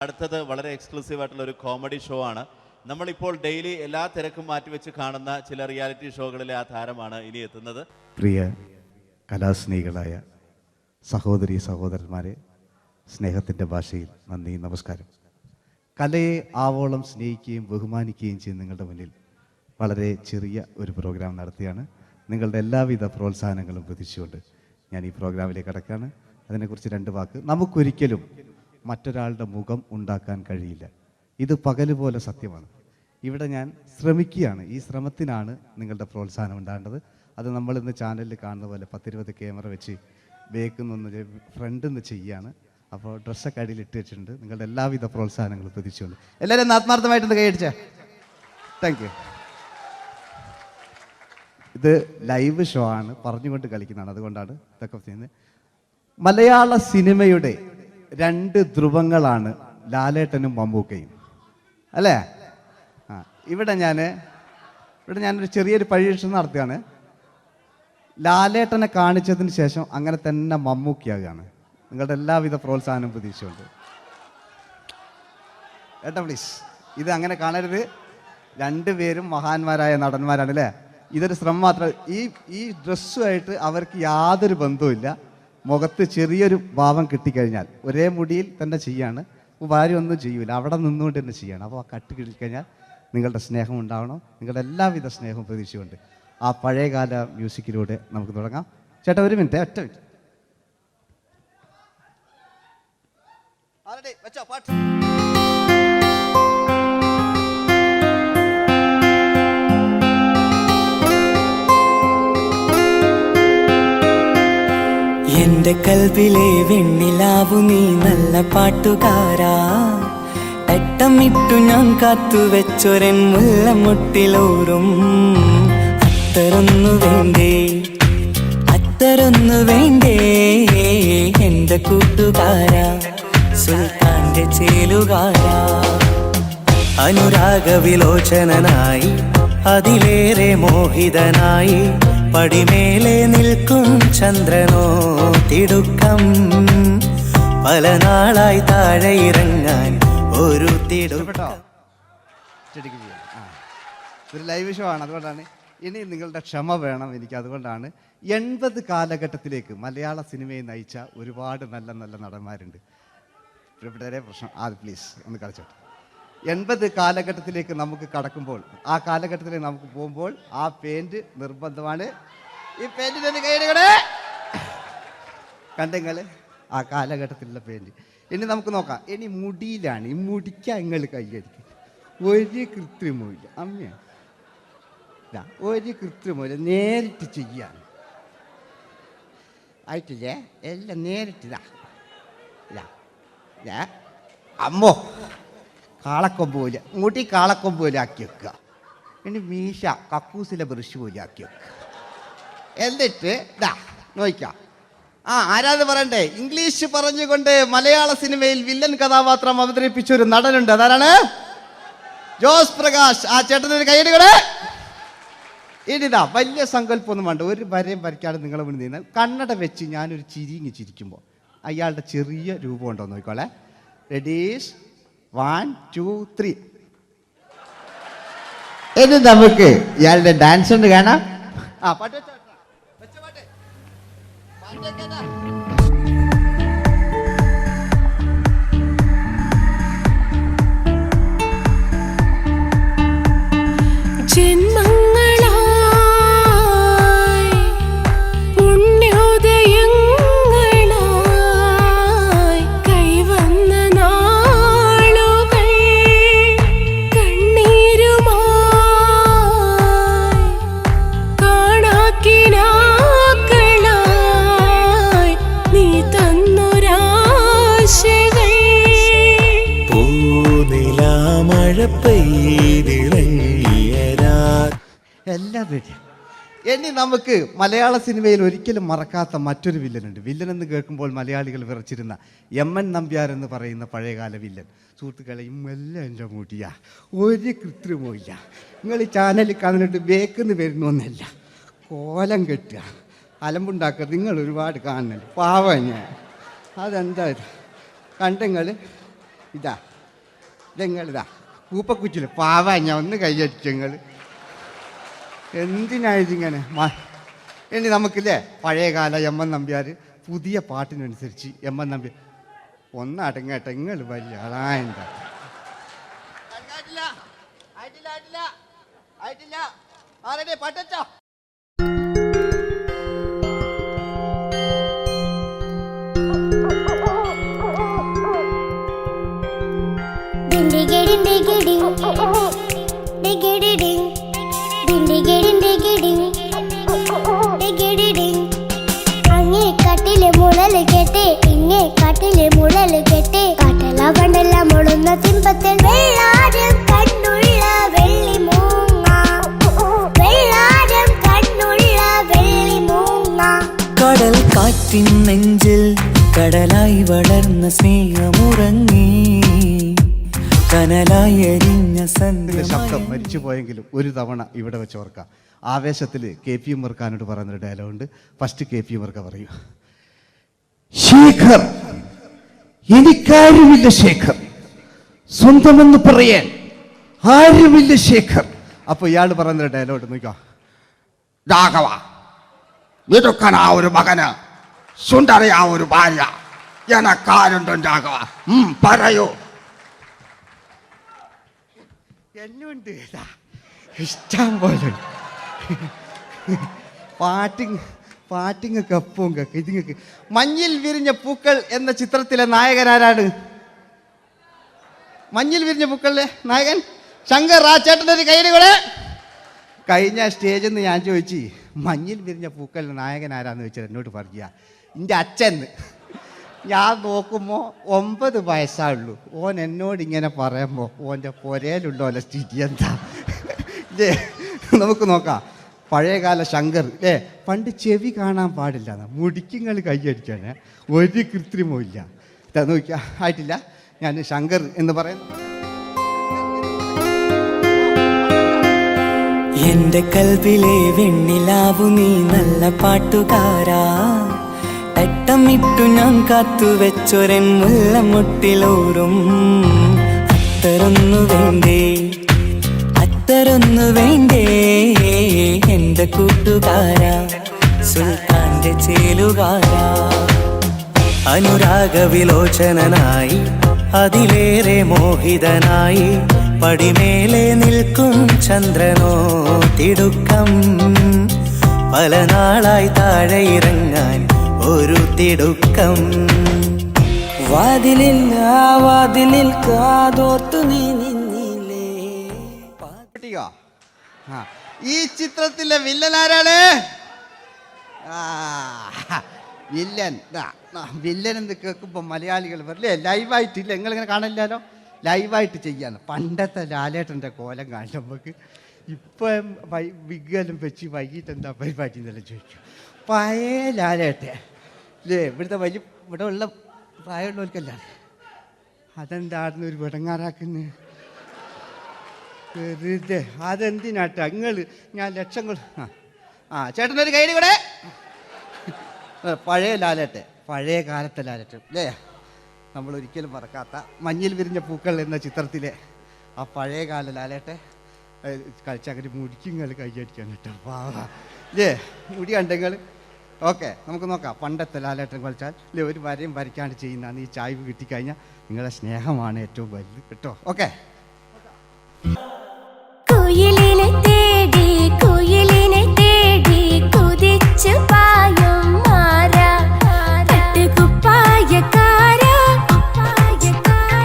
അടുത്തത് വളരെ എക്സ്ക്ലൂസീവ് ആയിട്ടുള്ള ഒരു കോമഡി ഷോ ആണ്. നമ്മളിപ്പോൾ ഡെയിലി എല്ലാ തിരക്കും മാറ്റിവെച്ച് കാണുന്ന ചില റിയാലിറ്റി ഷോകളിലെ ആ താരമാണ് ഇനി എത്തുന്നത്. പ്രിയ കലാസ്നേഹികളായ സഹോദരി സഹോദരന്മാരെ, സ്നേഹത്തിൻ്റെ ഭാഷയിൽ നന്ദി, നമസ്കാരം. കലയെ ആവോളം സ്നേഹിക്കുകയും ബഹുമാനിക്കുകയും ചെയ്യുന്ന നിങ്ങളുടെ മുന്നിൽ വളരെ ചെറിയ ഒരു പ്രോഗ്രാം നടത്തിയാണ്. നിങ്ങളുടെ എല്ലാവിധ പ്രോത്സാഹനങ്ങളും പ്രതീക്ഷിച്ചുകൊണ്ട് ഞാൻ ഈ പ്രോഗ്രാമിലേക്ക് കടക്കുകയാണ്. അതിനെക്കുറിച്ച് രണ്ട് വാക്ക്. നമുക്കൊരിക്കലും മറ്റൊരാളുടെ മുഖം ഉണ്ടാക്കാൻ കഴിയില്ല. ഇത് പകല് പോലെ സത്യമാണ്. ഇവിടെ ഞാൻ ശ്രമിക്കുകയാണ്. ഈ ശ്രമത്തിനാണ് നിങ്ങളുടെ പ്രോത്സാഹനം ഉണ്ടാകേണ്ടത്. അത് നമ്മളിന്ന് ചാനലിൽ കാണുന്ന പോലെ 10-20 ക്യാമറ വെച്ച് ബേക്കുന്നൊന്ന് ഫ്രണ്ടിൽ നിന്ന് ചെയ്യുകയാണ്. അപ്പോൾ ഡ്രസ്സൊക്കെ അടിയിൽ ഇട്ട് വെച്ചിട്ടുണ്ട്. നിങ്ങളുടെ എല്ലാവിധ പ്രോത്സാഹനങ്ങളും പ്രതീക്ഷിച്ചുകൊണ്ട് എല്ലാവരും ആത്മാർത്ഥമായിട്ടൊന്ന് കൈയടിച്ചേ. Thank you. ഇത് ലൈവ് ഷോ ആണ്, പറഞ്ഞുകൊണ്ട് കളിക്കുന്നതാണ്. അതുകൊണ്ടാണ് ഇതൊക്കെ ചെയ്യുന്നത്. മലയാള സിനിമയുടെ 2 ധ്രുവങ്ങളാണ് ലാലേട്ടനും മമ്മൂക്കയും, അല്ലേ? ഇവിടെ ഞാനൊരു ചെറിയൊരു പരീക്ഷണം നടത്തുകയാണ്. ലാലേട്ടനെ കാണിച്ചതിന് ശേഷം അങ്ങനെ തന്നെ മമ്മൂക്കയാകുകയാണ്. നിങ്ങളുടെ എല്ലാവിധ പ്രോത്സാഹനം പ്രതീക്ഷിച്ചുകൊണ്ട് ഏട്ടാ പ്ലീസ്, ഇത് അങ്ങനെ കാണരുത്. 2 പേരും മഹാന്മാരായ നടന്മാരാണ്, അല്ലേ? ഇതൊരു ശ്രമം മാത്രം. ഈ ഡ്രസ്സുമായിട്ട് അവർക്ക് യാതൊരു ബന്ധവുമില്ല. മുഖത്ത് ചെറിയൊരു ഭാവം കിട്ടിക്കഴിഞ്ഞാൽ ഒരേ മുടിയിൽ തന്നെ ചെയ്യാണ്. ഭാര്യ ഒന്നും ചെയ്യൂല, അവിടെ നിന്നുകൊണ്ട് തന്നെ ചെയ്യണം. അപ്പോൾ ആ കട്ട് കിട്ടിക്കഴിഞ്ഞാൽ നിങ്ങളുടെ സ്നേഹം ഉണ്ടാവണം. നിങ്ങളുടെ എല്ലാവിധ സ്നേഹവും പ്രതീക്ഷിച്ചുകൊണ്ട് ആ പഴയകാല മ്യൂസിക്കിലൂടെ നമുക്ക് തുടങ്ങാം. ചേട്ടാ ഒരു മിനിറ്റ്, ഒറ്റ മിനിറ്റ്. എന്റെ കൽവിലെ വെണ്ണിലാവു നീ നല്ല പാട്ടുകാരാ, തട്ടമിട്ടു ഞാൻ കാത്തുവെച്ചൊരൻ മുല്ലമുട്ടിലോറും. അത്തരൊന്നു വേണ്ടേ എന്റെ കൂട്ടുകാരാ, സുൽത്താന്റെ ചേലുകാരാ. അനുരാഗവിലോചനായി അതിലേറെ മോഹിതനായി പടിമേലെ നിൽക്കും ചന്ദ്രനോ തിടുക്കം. പല നാളായി താഴെ ഇറങ്ങാൻ ഒരു തിടുക്കം. ഒരു ലൈവ് ഷോ ആണ്, അതുകൊണ്ടാണ്. ഇനി നിങ്ങളുടെ ക്ഷമ വേണം എനിക്ക്. അതുകൊണ്ടാണ് 80 കാലഘട്ടത്തിലേക്ക് മലയാള സിനിമയെ നയിച്ച ഒരുപാട് നല്ല നല്ല നടന്മാരുണ്ട്. ഇവിടെ പ്രശ്നം പ്ലീസ് ഒന്ന് കളിച്ചോട്ടെ. 80 കാലഘട്ടത്തിലേക്ക് നമുക്ക് കടക്കുമ്പോൾ, ആ കാലഘട്ടത്തിലേക്ക് നമുക്ക് പോകുമ്പോൾ ആ പെയിന്റ് നിർബന്ധമാണ്. ഈ പെയിന്റിന് കൈയ്യടികളെ കണ്ടെങ്കിൽ ആ കാലഘട്ടത്തിലുള്ള പെയിന്റ്. ഇനി നമുക്ക് നോക്കാം. ഇനി മുടിയിലാണ്. ഈ മുടിക്ക് നിങ്ങൾ കൈയ്യടിക്കും. ഒരു കൃത്രിമമില്ല അമ്മ, ഒരു കൃത്രിമമില്ല. നേരിട്ട് ചെയ്യാണ് ആയിട്ടില്ലേ? എല്ലാം നേരിട്ടിതാ. അമ്മോ കാളക്കൊമ്പ് പോലെ മുടി കാളക്കൊമ്പ് പോലെ ആക്കി വെക്കുക. ഇനി മീശ കക്കൂസിലെ ബ്രഷ് പോലെ ആക്കി വെക്കുക. എന്നിട്ട് നോക്കാം. ആരാത് പറയണ്ടേ? ഇംഗ്ലീഷ് പറഞ്ഞുകൊണ്ട് മലയാള സിനിമയിൽ വില്ലൻ കഥാപാത്രം അവതരിപ്പിച്ച ഒരു നടനുണ്ട്. അതാരാണ്? ജോസ് പ്രകാശ്. ആ ചേട്ടനൊരു കൈയ്യടികളെ. ഇനിതാ വലിയ സങ്കല്പമൊന്നും വേണ്ട, ഒരു വരയും വരയ്ക്കാതെ നിങ്ങളെ മുന്നിൽ നിന്ന് കണ്ണട വെച്ച് ഞാനൊരു ചിരിങ്ങി ചിരിക്കുമ്പോൾ അയാളുടെ ചെറിയ രൂപം ഉണ്ടോ നോക്കിക്കോളെ. റെഡീസ് 1 2 3. ഇനി നമുക്ക് ഇയാളുടെ ഡാൻസ് ഉണ്ട് കാണാം. പാട്ട് വെച്ച പാട്ട് എല്ലാം റെഡി. ഇനി നമുക്ക് മലയാള സിനിമയിൽ ഒരിക്കലും മറക്കാത്ത മറ്റൊരു വില്ലനുണ്ട്. വില്ലൻ എന്ന് കേൾക്കുമ്പോൾ മലയാളികൾ വിറച്ചിരുന്ന MN നമ്പ്യാർ എന്ന് പറയുന്ന പഴയകാല വില്ലൻ. സുഹൃത്തുക്കളെ, എല്ലാം എൻ്റെ മുടിയാ, ഒരു കൃത്രിമമില്ല. നിങ്ങൾ ഈ ചാനലിൽ കാണുന്നിട്ട് ബേക്കെന്ന് വരുന്നൊന്നല്ല, കോലം കെട്ടുക, അലമ്പുണ്ടാക്കുക. നിങ്ങൾ ഒരുപാട് കാണുന്നുണ്ട്. പാവം ഞാൻ. അതെന്താ കണ്ടെങ്കിൽ ഇതാ നിങ്ങളിതാ കൂപ്പക്കുച്ചില് പാവാ ഞാൻ ഒന്ന് കൈയടിച്ചു നിങ്ങൾ എന്തിനായതിങ്ങനെ ഇനി നമുക്കില്ലേ പഴയകാല എം എൻ നമ്പ്യാർ പുതിയ പാട്ടിനനുസരിച്ച് എം എൻ നമ്പ്യാർ ഒന്നടങ്ങട്ടെ നിങ്ങൾ വലിയ ആളായണ്ട പാട്ടോ അങ്ങേ കാട്ടിലെ മുളല് കേട്ട് ഇങ്ങേ കാട്ടിലെ മുളല് കേട്ട് കാട്ടല പണ്ടല്ല മുളുന്ന സിംഹത്തിൽ വെള്ളാരം കണ്ണുള്ള വെള്ളി മൂങ്ങ വെള്ളാരം കണ്ണുള്ള വെള്ളി മൂങ്ങ കടൽ കാറ്റിൻ നെഞ്ചിൽ കടലായി വളർന്ന സ്നേഹമുറങ്ങി കനലായി എരിഞ്ഞ ഇതിന്റെ ശബ്ദം സന്ധ്യ മരിച്ചു പോയെങ്കിലും ഒരു തവണ ഇവിടെ വെച്ച് ഓർക്കാം. ആവേശത്തിൽ KP ഉമ്മർഖാനോട് പറയുന്നൊരു ഡയലോഗുണ്ട്. ഫസ്റ്റ് KP ഉമ്മർഖ പറയൂ. ശേഖർ, എനിക്കാരുമില്ല ശേഖർ, സ്വന്തമെന്ന് പറയാൻ ആരുമില്ല ശേഖർ. അപ്പൊ ഇയാൾ പറയുന്നൊരു ഡയലോഗ് നോക്കാം. രാഘവ, മിടുക്കനാ ഒരു മകന്, സുന്ദരയാ ഒരു ഭാര്യ, എനക്കാരുണ്ടോ രാഘവ? പറയൂ. എന്നുണ്ട് ഇഷ്ടം പോലെ പാട്ടിങ്ങൊക്കെ അപ്പവും കേക്ക് ഇതിങ്ങക്ക്. മഞ്ഞിൽ വിരിഞ്ഞ പൂക്കൾ എന്ന ചിത്രത്തിലെ നായകനാരാണ്? മഞ്ഞിൽ വിരിഞ്ഞ പൂക്കളിലെ നായകൻ ശങ്കർ. ആ ചേട്ടൻ്റെ ഒരു കൈയ്യടി കൂടെ. കഴിഞ്ഞ സ്റ്റേജിൽ നിന്ന് ഞാൻ ചോദിച്ചു മഞ്ഞിൽ വിരിഞ്ഞ പൂക്കളിലെ നായകൻ ആരാന്ന് ചോദിച്ചാൽ എന്നോട് പറയുക എൻ്റെ അച്ഛൻ. ഞാൻ നോക്കുമ്പോൾ 9 വയസ്സായുള്ളൂ. ഓൻ എന്നോട് ഇങ്ങനെ പറയുമ്പോൾ ഓൻ്റെ പുരയിലുണ്ടോ അല്ല സ്ഥിതി എന്താ ഇല്ലേ? നമുക്ക് നോക്കാം. പഴയകാല ശങ്കർ അല്ലേ? പണ്ട് ചെവി കാണാൻ പാടില്ല, മുടിക്കുങ്ങൾ കൈയടിക്കാന് ഒരു കൃത്രിമവും ഇല്ല. നോക്കിയാ ആയിട്ടില്ല. ഞാൻ ശങ്കർ എന്ന് പറയുന്നു. എന്റെ കൽവിലെ വെണ്ണിലാവു നീ നല്ല പാട്ടുകാരാ, തട്ടമിട്ടു ഞാൻ കാത്തുവെച്ചൊരൻ മുല്ലമുട്ടിലോറും. അത്തരൊന്നു വേണ്ടേ, അത്തരൊന്നു വേണ്ടേ എന്റെ കൂട്ടുകാരാ, സുൽത്താന്റെ ചേലുകാരാ. അനുരാഗവിലോചനായി അതിലേറെ മോഹിതനായി പടിമേലെ നിൽക്കും ചന്ദ്രനോ തിടുക്കം. പല നാളായി താഴെ ഇറങ്ങാൻ ഒരു തിടുക്കം. വാതിലിൽ ആ വാതിലിൽ കാതോർത്തു നീ നിന്നില്ലേ. ഈ ചിത്രത്തിലെ വില്ലൻ ആരാണ്? വില്ലൻ വില്ലൻ എന്ന് കേൾക്കുമ്പോൾ മലയാളികൾ വരില്ലേ ലൈവായിട്ടില്ല. നിങ്ങളിങ്ങനെ കാണില്ലല്ലോ, ലൈവായിട്ട് ചെയ്യാന്ന്. പണ്ടത്തെ ലാലേട്ടൻ്റെ കോലം കാണും നമുക്ക്. ഇപ്പം വിഗ്ഗെല്ലാം വെച്ച് വൈകിട്ട് എന്താ പരിപാടി എന്നെല്ലാം ചോദിക്കും. പഴയ ലാലേട്ടെ അല്ലേ? ഇവിടെ ഉള്ള പ്രായമുള്ളവർക്കല്ല. അതെന്തായിരുന്നു ഒരു വിടങ്ങാറാക്കുന്നത്? വെറുതെ അതെന്തിനാട്ടാ നിങ്ങൾ? ഞാൻ ലക്ഷങ്ങൾ ചേട്ടനൊരു കൈയ്യടി കൂടെ. പഴയ ലാലേട്ടെ, പഴയ കാലത്തെ ലാലേട്ട് അല്ലേ? നമ്മൾ ഒരിക്കലും മറക്കാത്ത മഞ്ഞിൽ വിരിഞ്ഞ പൂക്കൾ എന്ന ചിത്രത്തിലെ ആ പഴയ കാല ലാലേട്ടെ കളിച്ചങ്ങനെ മുടിക്കുങ്ങൾ കൈയടിക്കാൻ കേട്ടോ. ഇല്ലേ മുടി കണ്ടെങ്കിൽ ഓക്കെ. നമുക്ക് നോക്കാം. പണ്ടത്തെ ലാലേട്ടൻ കളിച്ചാൽ ഇല്ലേ ഒരു വരയും വരയ്ക്കാണ്ട് ചെയ്യുന്നതാണ്. ഈ ചായ്വ് കിട്ടിക്കഴിഞ്ഞാൽ നിങ്ങളുടെ സ്നേഹമാണ് ഏറ്റവും വലുത് കേട്ടോ. ഓക്കെ. കുയിലിനെ തേടി കുയിലിനെ തേടി കുതിച്ചു പായും മാറാ പട്ടുകുപ്പായക്കാരാ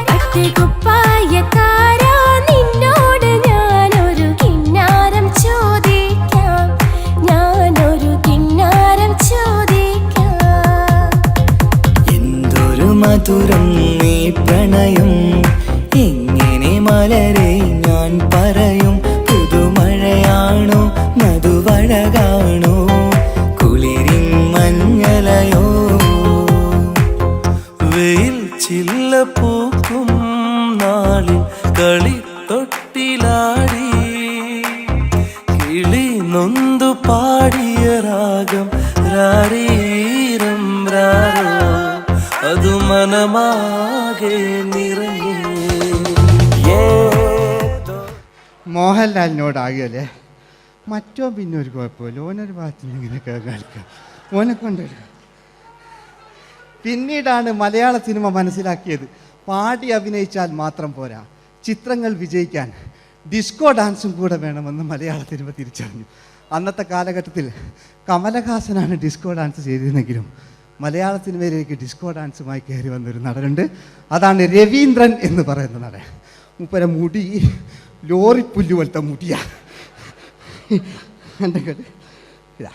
പട്ടുകുപ്പായക്കാരാ, നിന്നോട് ഞാനൊരു കിന്നാരം ചോദിക്കാം, ഞാനൊരു കിന്നാരം ചോദിക്കാം. എന്തൊരു മധുരം നീ പ്രണയം, എങ്ങനെ മലരെ ഞാൻ പറയും. പുതുമഴയാണോ മധുവഴകാണോ കുളിരിൻ മഞ്ഞലയോ. വെയിൽ ചില്ല പൂക്കും നാളിൽ കളി തൊട്ടിലാടി കിളി നൊന്തു പാടിയ രാഗം രാരീരം രാരോ, അത് മനമാകെ നിറഞ്ഞേ. മോഹൻലാലിനോടാകുകയല്ലേ. മറ്റോ പിന്നെ ഒരു കുഴപ്പമില്ല, ഓനൊരു ഭാഗത്ത് ഇങ്ങനെയൊക്കെ കളിക്കാം, ഓനെ കൊണ്ടുവരിക. പിന്നീടാണ് മലയാള സിനിമ മനസ്സിലാക്കിയത് പാടി അഭിനയിച്ചാൽ മാത്രം പോരാ, ചിത്രങ്ങൾ വിജയിക്കാൻ ഡിസ്കോ ഡാൻസും കൂടെ വേണമെന്ന് മലയാള സിനിമ തിരിച്ചറിഞ്ഞു. അന്നത്തെ കാലഘട്ടത്തിൽ കമലഹാസനാണ് ഡിസ്കോ ഡാൻസ് ചെയ്തിരുന്നെങ്കിലും മലയാള സിനിമയിലേക്ക് ഡിസ്കോ ഡാൻസുമായി കയറി വന്നൊരു നടനുണ്ട്. അതാണ് രവീന്ദ്രൻ എന്ന് പറയുന്ന നടൻ. മൂപ്പര മുടി ലോറിപ്പുല്ല് പോലത്തെ മുടിയാ. എൻ്റെ ഇതാ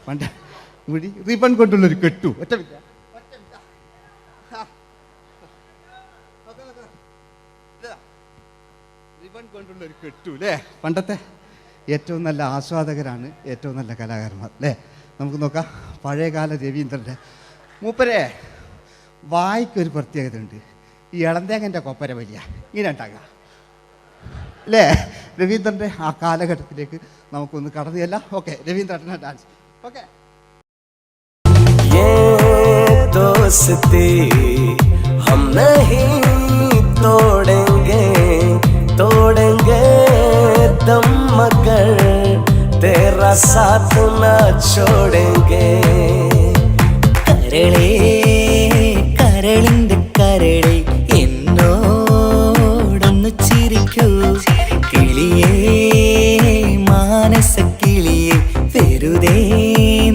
പണ്ട് മുടി റിബൺ കൊണ്ടുള്ളൊരു കെട്ടു. ഒറ്റ റിബൺ കൊണ്ടുള്ളൊരു കെട്ടു അല്ലേ. പണ്ടത്തെ ഏറ്റവും നല്ല ആസ്വാദകരാണ് ഏറ്റവും നല്ല കലാകാരന്മാർ അല്ലേ. നമുക്ക് നോക്കാം പഴയകാല രവീന്ദ്രൻ്റെ. മൂപ്പരെ വായിക്കൊരു പ്രത്യേകത ഉണ്ട്, ഈ ഇളന്തേങ്ങൻ്റെ കൊപ്പര വലിയ ഇങ്ങനെ ഉണ്ടാകുക അല്ലേ. രവീന്ദ്രൻ്റെ ആ കാലഘട്ടത്തിലേക്ക് നമുക്കൊന്ന് കടന്നുചെല്ല. ഓക്കെ, രവീന്ദ്രൻ്റെ ഡാൻസ്. ഓക്കെ. दोस्ती हम नहीं तोड़ेंगे तोड़ेंगे दम मगर तेरा साथ न छोड़ेंगे കരളേ കരളിന്റെ കരളേ എന്നോടൊന്ന് ചിരിക്കൂ കിളിയേ മാനസ കിളിയേ വെറുതെ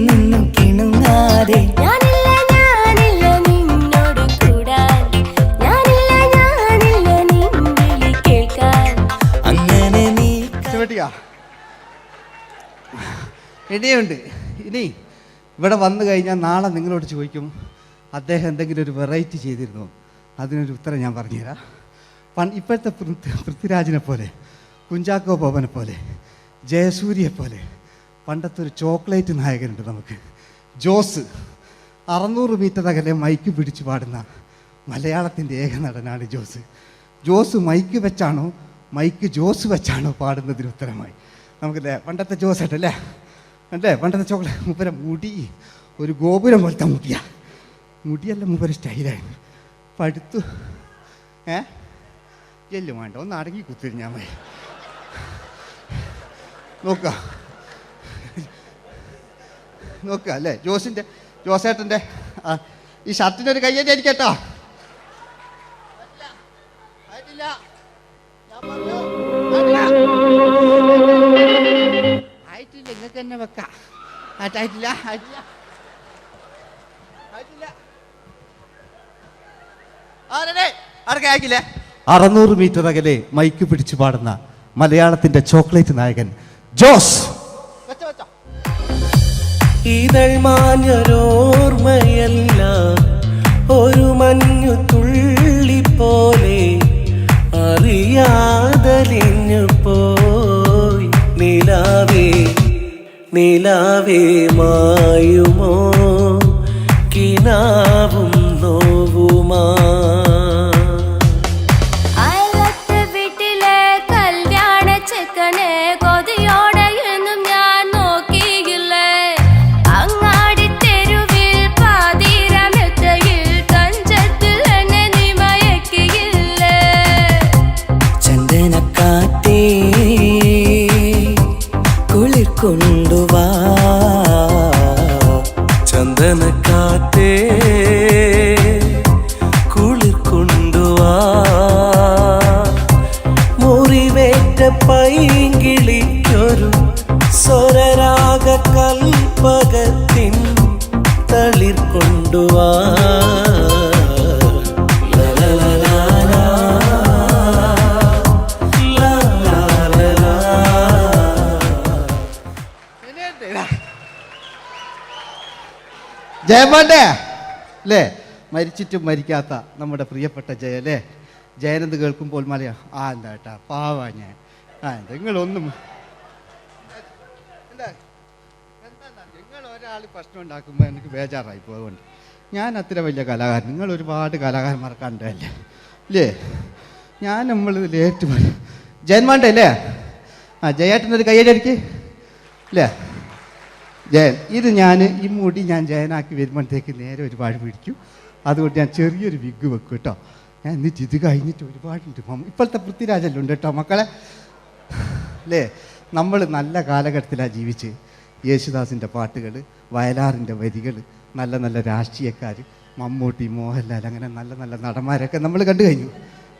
നിന്നും കിണുങ്ങാതെ ഇനിയുണ്ട്. ഇനി ഇവിടെ വന്നു കഴിഞ്ഞാൽ നാളെ നിങ്ങളോട് ചോദിക്കും അദ്ദേഹം എന്തെങ്കിലും ഒരു വെറൈറ്റി ചെയ്തിരുന്നോ. അതിനൊരു ഉത്തരം ഞാൻ പറഞ്ഞുതരാം. ഇപ്പോഴത്തെ പൃഥ്വിരാജിനെ പോലെ, കുഞ്ചാക്കോ ബോബനെ പോലെ, ജയസൂര്യയെ പോലെ പണ്ടത്തെ ഒരു ചോക്ലേറ്റ് നായകനുണ്ട് നമുക്ക്, ജോസ്. 600 മീറ്റർ അകലെ മൈക്ക് പിടിച്ച് പാടുന്ന മലയാളത്തിൻ്റെ ഏക നടനാണ് ജോസ്. ജോസ് മൈക്ക് വെച്ചാണോ മൈക്ക് ജോസ് വെച്ചാണോ പാടുന്നതിന് ഉത്തരമായി നമുക്കല്ലേ പണ്ടത്തെ ജോസ് ആയിട്ടല്ലേ അല്ലേ. പണ്ടത്തെ ചോക്ലേറ്റ് മൂപ്പര മുടി ഒരു ഗോപുരം പോലത്തെ മുടിയാ. മുടിയല്ല മൂപ്പര സ്റ്റൈലായിരുന്നു. പടുത്തു എല്ലും വേണ്ട, ഒന്ന് അടങ്ങി കുത്തിരിഞ്ഞാൽ മതി. നോക്കുക നോക്കുക അല്ലേ. ജോസേട്ടൻ്റെ ഈ ഷർട്ടിൻ്റെ ഒരു കയ്യടി അടിക്കട്ടോ. ആയിട്ടില്ല, നിങ്ങൾക്ക് തന്നെ വെക്കാം. ആയിട്ടില്ല ആയിട്ടില്ല ആയിട്ടില്ല ആയിക്കില്ലേ. 600 മീറ്റർ അകലെ മൈക്ക് പിടിച്ചു പാടുന്ന മലയാളത്തിന്റെ ചോക്ലേറ്റ് നായകൻ ജോസ്. ഇതൾ മാഞ്ഞൊരോർമ്മയല്ല ഒരു മഞ്ഞു തുള്ളി പോലെ അറിയാതലിഞ്ഞു പോയി നിലാവേ നിലാവേ മായുമോ കിനാവും നോവുമാ. കൊണ്ടുവാ ചന്ദനക്കാറ്റേ കുളിർ കൊണ്ടുവാ മുറിവേറ്റ പൈങ്കിളിക്കൊരു സ്വരരാഗ കൽപ്പകത്തിൻ തളിർ കൊണ്ടുവാ. ജയമോൻ്റെ അല്ലേ, മരിച്ചിട്ടും മരിക്കാത്ത നമ്മുടെ പ്രിയപ്പെട്ട ജയ അല്ലേ. ജയനെന്ന് കേൾക്കുമ്പോൾ മലയാ എന്താ കേട്ടാ പാവാ ഞാൻ. നിങ്ങളൊന്നും നിങ്ങൾ ഒരാൾ പ്രശ്നം ഉണ്ടാക്കുമ്പോൾ എനിക്ക് ബേജാറായി പോകുന്നുണ്ട്. ഞാൻ അത്ര വലിയ കലാകാരൻ, നിങ്ങൾ ഒരുപാട് കലാകാരന്മാർ കണ്ടല്ലേ അല്ലേ. ഞാൻ നമ്മൾ ലേറ്റ് ജയന്മാൻ്റെ അല്ലേ. ജയേട്ടനൊരു കയ്യടിക്ക് അല്ലേ. ജയൻ, ഇത് ഞാൻ ഈ മുടി ഞാൻ ജയനാക്കി വരുമ്പോഴത്തേക്ക് നേരെ ഒരുപാട് പിടിക്കും. അതുകൊണ്ട് ഞാൻ ചെറിയൊരു വിഗ് വെക്കും കേട്ടോ. എന്നിട്ട് ഇത് കഴിഞ്ഞിട്ട് ഒരുപാടുണ്ട് ഇപ്പോഴത്തെ പൃഥ്വിരാജെല്ലാം ഉണ്ട് കേട്ടോ മക്കളെ അല്ലേ. നമ്മൾ നല്ല കാലഘട്ടത്തിലാണ് ജീവിച്ച്. യേശുദാസിൻ്റെ പാട്ടുകൾ, വയലാറിൻ്റെ വരികൾ, നല്ല നല്ല രാഷ്ട്രീയക്കാർ, മമ്മൂട്ടി, മോഹൻലാൽ, അങ്ങനെ നല്ല നല്ല നടന്മാരൊക്കെ നമ്മൾ കണ്ടു കഴിഞ്ഞു.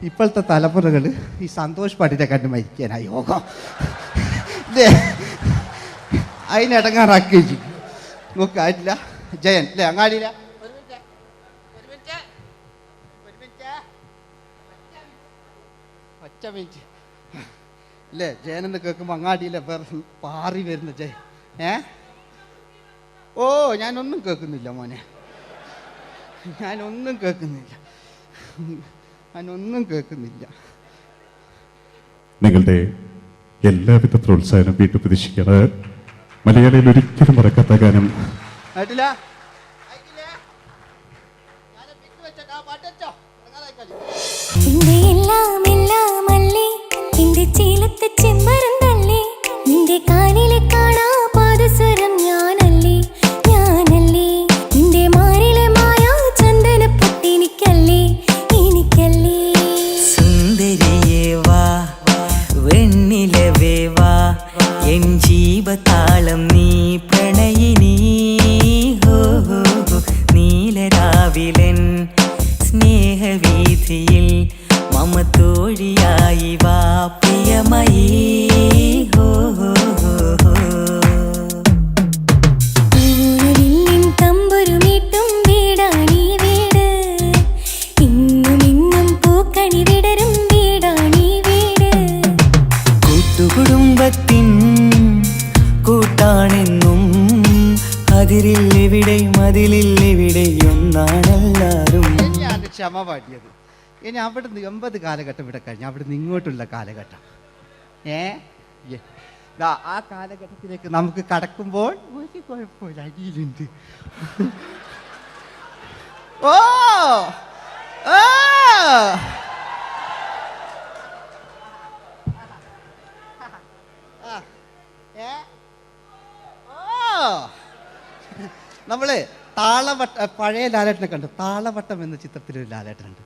ഇപ്പോഴത്തെ തലമുറകൾ ഈ സന്തോഷ് പാട്ടിനെ കണ്ട് മരിക്കാനായി യോഗം അല്ലേ, അതിനിടങ്ങാറാക്കി വെച്ചു നോക്കായിട്ടില്ല. ജയൻ അല്ലേ അങ്ങാടിയില്ല ഒറ്റ മിനിറ്റ് അല്ലേ. ജയനെന്ന് കേൾക്കുമ്പോൾ അങ്ങാടിയിലെ പാറി വരുന്ന ജയൻ. ഓ ഞാനൊന്നും കേൾക്കുന്നില്ല മോനെ, ഞാനൊന്നും കേൾക്കുന്നില്ല. നിങ്ങളുടെ എല്ലാവിധ പ്രോത്സാഹനം വീണ്ടും പ്രതീക്ഷിക്കാണ്. മലയാളിയിൽ ഒരിക്കലും മറക്കാത്ത ഗാനം ജീവതാളം നീ പ്രണയിനി ഹോ നീലരാവിലൻ സ്നേഹവീഥിയിൽ മമ തോഴിയായി വാ പ്രിയമയീ ഹോ തമ്പുരുമീട്ടും വീടാണീ വീട്, ഇന്നും ഇന്നും പൂക്കണി വിടരും വീടാണീ വീട്. കൂട്ടുകുടുംബത്തിൻ കൂട്ടാണെന്നും അതിരില്ലെവിടെ മതിലില്ലെവിടെ ഒന്നാണെല്ലാരും. ഞാൻ ക്ഷമ പാടിയത്. ഇനി അവിടുന്ന് 80 കാലഘട്ടം ഇവിടെ കഴിഞ്ഞു, അവിടുന്ന് ഇങ്ങോട്ടുള്ള കാലഘട്ടം ആ കാലഘട്ടത്തിലേക്ക് നമുക്ക് കടക്കുമ്പോൾ ഒരു കുഴപ്പമില്ല, അടിയിലുണ്ട്. ഓ ഓ നമ്മള് താളവട്ട പഴയ ലാലേട്ടനെ കണ്ടു. താളവട്ടം എന്ന ചിത്രത്തിലൊരു ലാലേട്ടനുണ്ട്,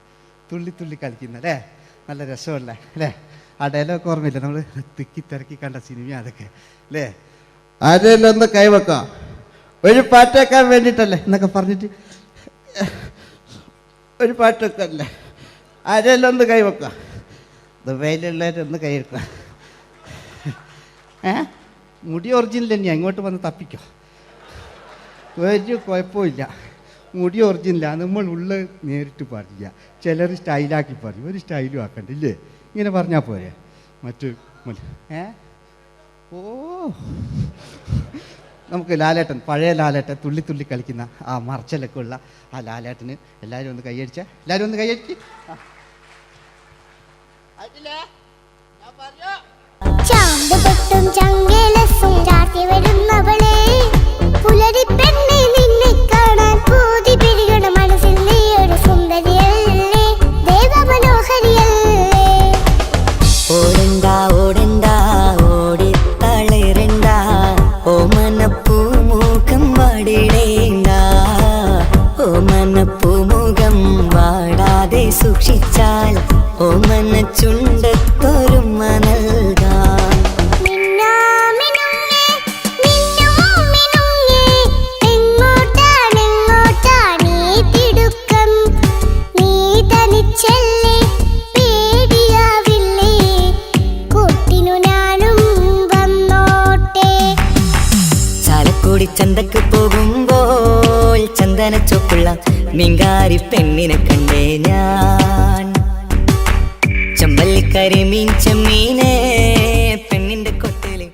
തുള്ളി തുള്ളി കളിക്കുന്ന അല്ലേ, നല്ല രസമുള്ള അല്ലേ. ആ ഡയലോഗ് ഓർമ്മയില്ല, നമ്മൾ തിക്കി തിരക്കി കണ്ട സിനിമ അതൊക്കെ അല്ലേ. ആരെല്ലാം ഒന്ന് കൈവെക്കാം, ഒരു പാട്ടേക്കാൻ വേണ്ടിയിട്ടല്ലേ എന്നൊക്കെ പറഞ്ഞിട്ട് ഒരു പാട്ടൊക്കെ അല്ലേ. ആരെല്ലാം ഒന്ന് കൈവെക്കാം, ദുബൈയിലുള്ളവരൊന്ന് കൈവെക്കുക. മുടി ഒറിജിനൽ തന്നെയാണ്, ഇങ്ങോട്ട് വന്ന് തപ്പിക്കോ, ഒരു കുഴപ്പമില്ല. മുടി ഒറിജിനലാണ്, നമ്മൾ ഉള്ള നേരിട്ട് പറയുക. ചിലർ സ്റ്റൈലാക്കി പറയും, ഒരു സ്റ്റൈലും ആക്കണ്ടില്ലേ, ഇങ്ങനെ പറഞ്ഞാൽ പോരെ. മറ്റു ഓ നമുക്ക് ലാലേട്ടൻ, പഴയ ലാലേട്ടൻ, തുള്ളി തുള്ളി കളിക്കുന്ന ആ മറച്ചലൊക്കെ ഉള്ള ആ ലാലേട്ടന് എല്ലാവരും ഒന്ന് കൈയടിച്ച, എല്ലാവരും ഒന്ന് കൈയടിച്ച്. ചാമ്പുപൊട്ടും ചങ്കേലസും ചാർത്തി വരുന്നവളെ, പുലരി പെണ്ണെ നിന്നെ കാണാൻ പൂതി പിരികണ മനസ്സിൽ നീ ഒരു സുന്ദരിയല്ലേ, ദേവമനോഹരിയല്ലേ. ഓടണ്ട ഓടണ്ട ഓടിത്തളരണ്ട, ഓമനപ്പൂമുഖം വാടിടേണ്ട, ഓമനപ്പൂമുഖം വാടാതെ സൂക്ഷിച്ചാൽ ഓമന ചുണ്ടത്തൊരുമ നൽകാം. ചന്തക്ക് പോകുമ്പോൾ ചന്ദന ചോപ്പുള്ള മീൻകാരി പെണ്ണിനെ കണ്ടേ ഞാൻ, ചമ്പല്ലിക്കരി മീൻ ചെമ്മീനെ പെണ്ണിന്റെ കൊട്ടയില്.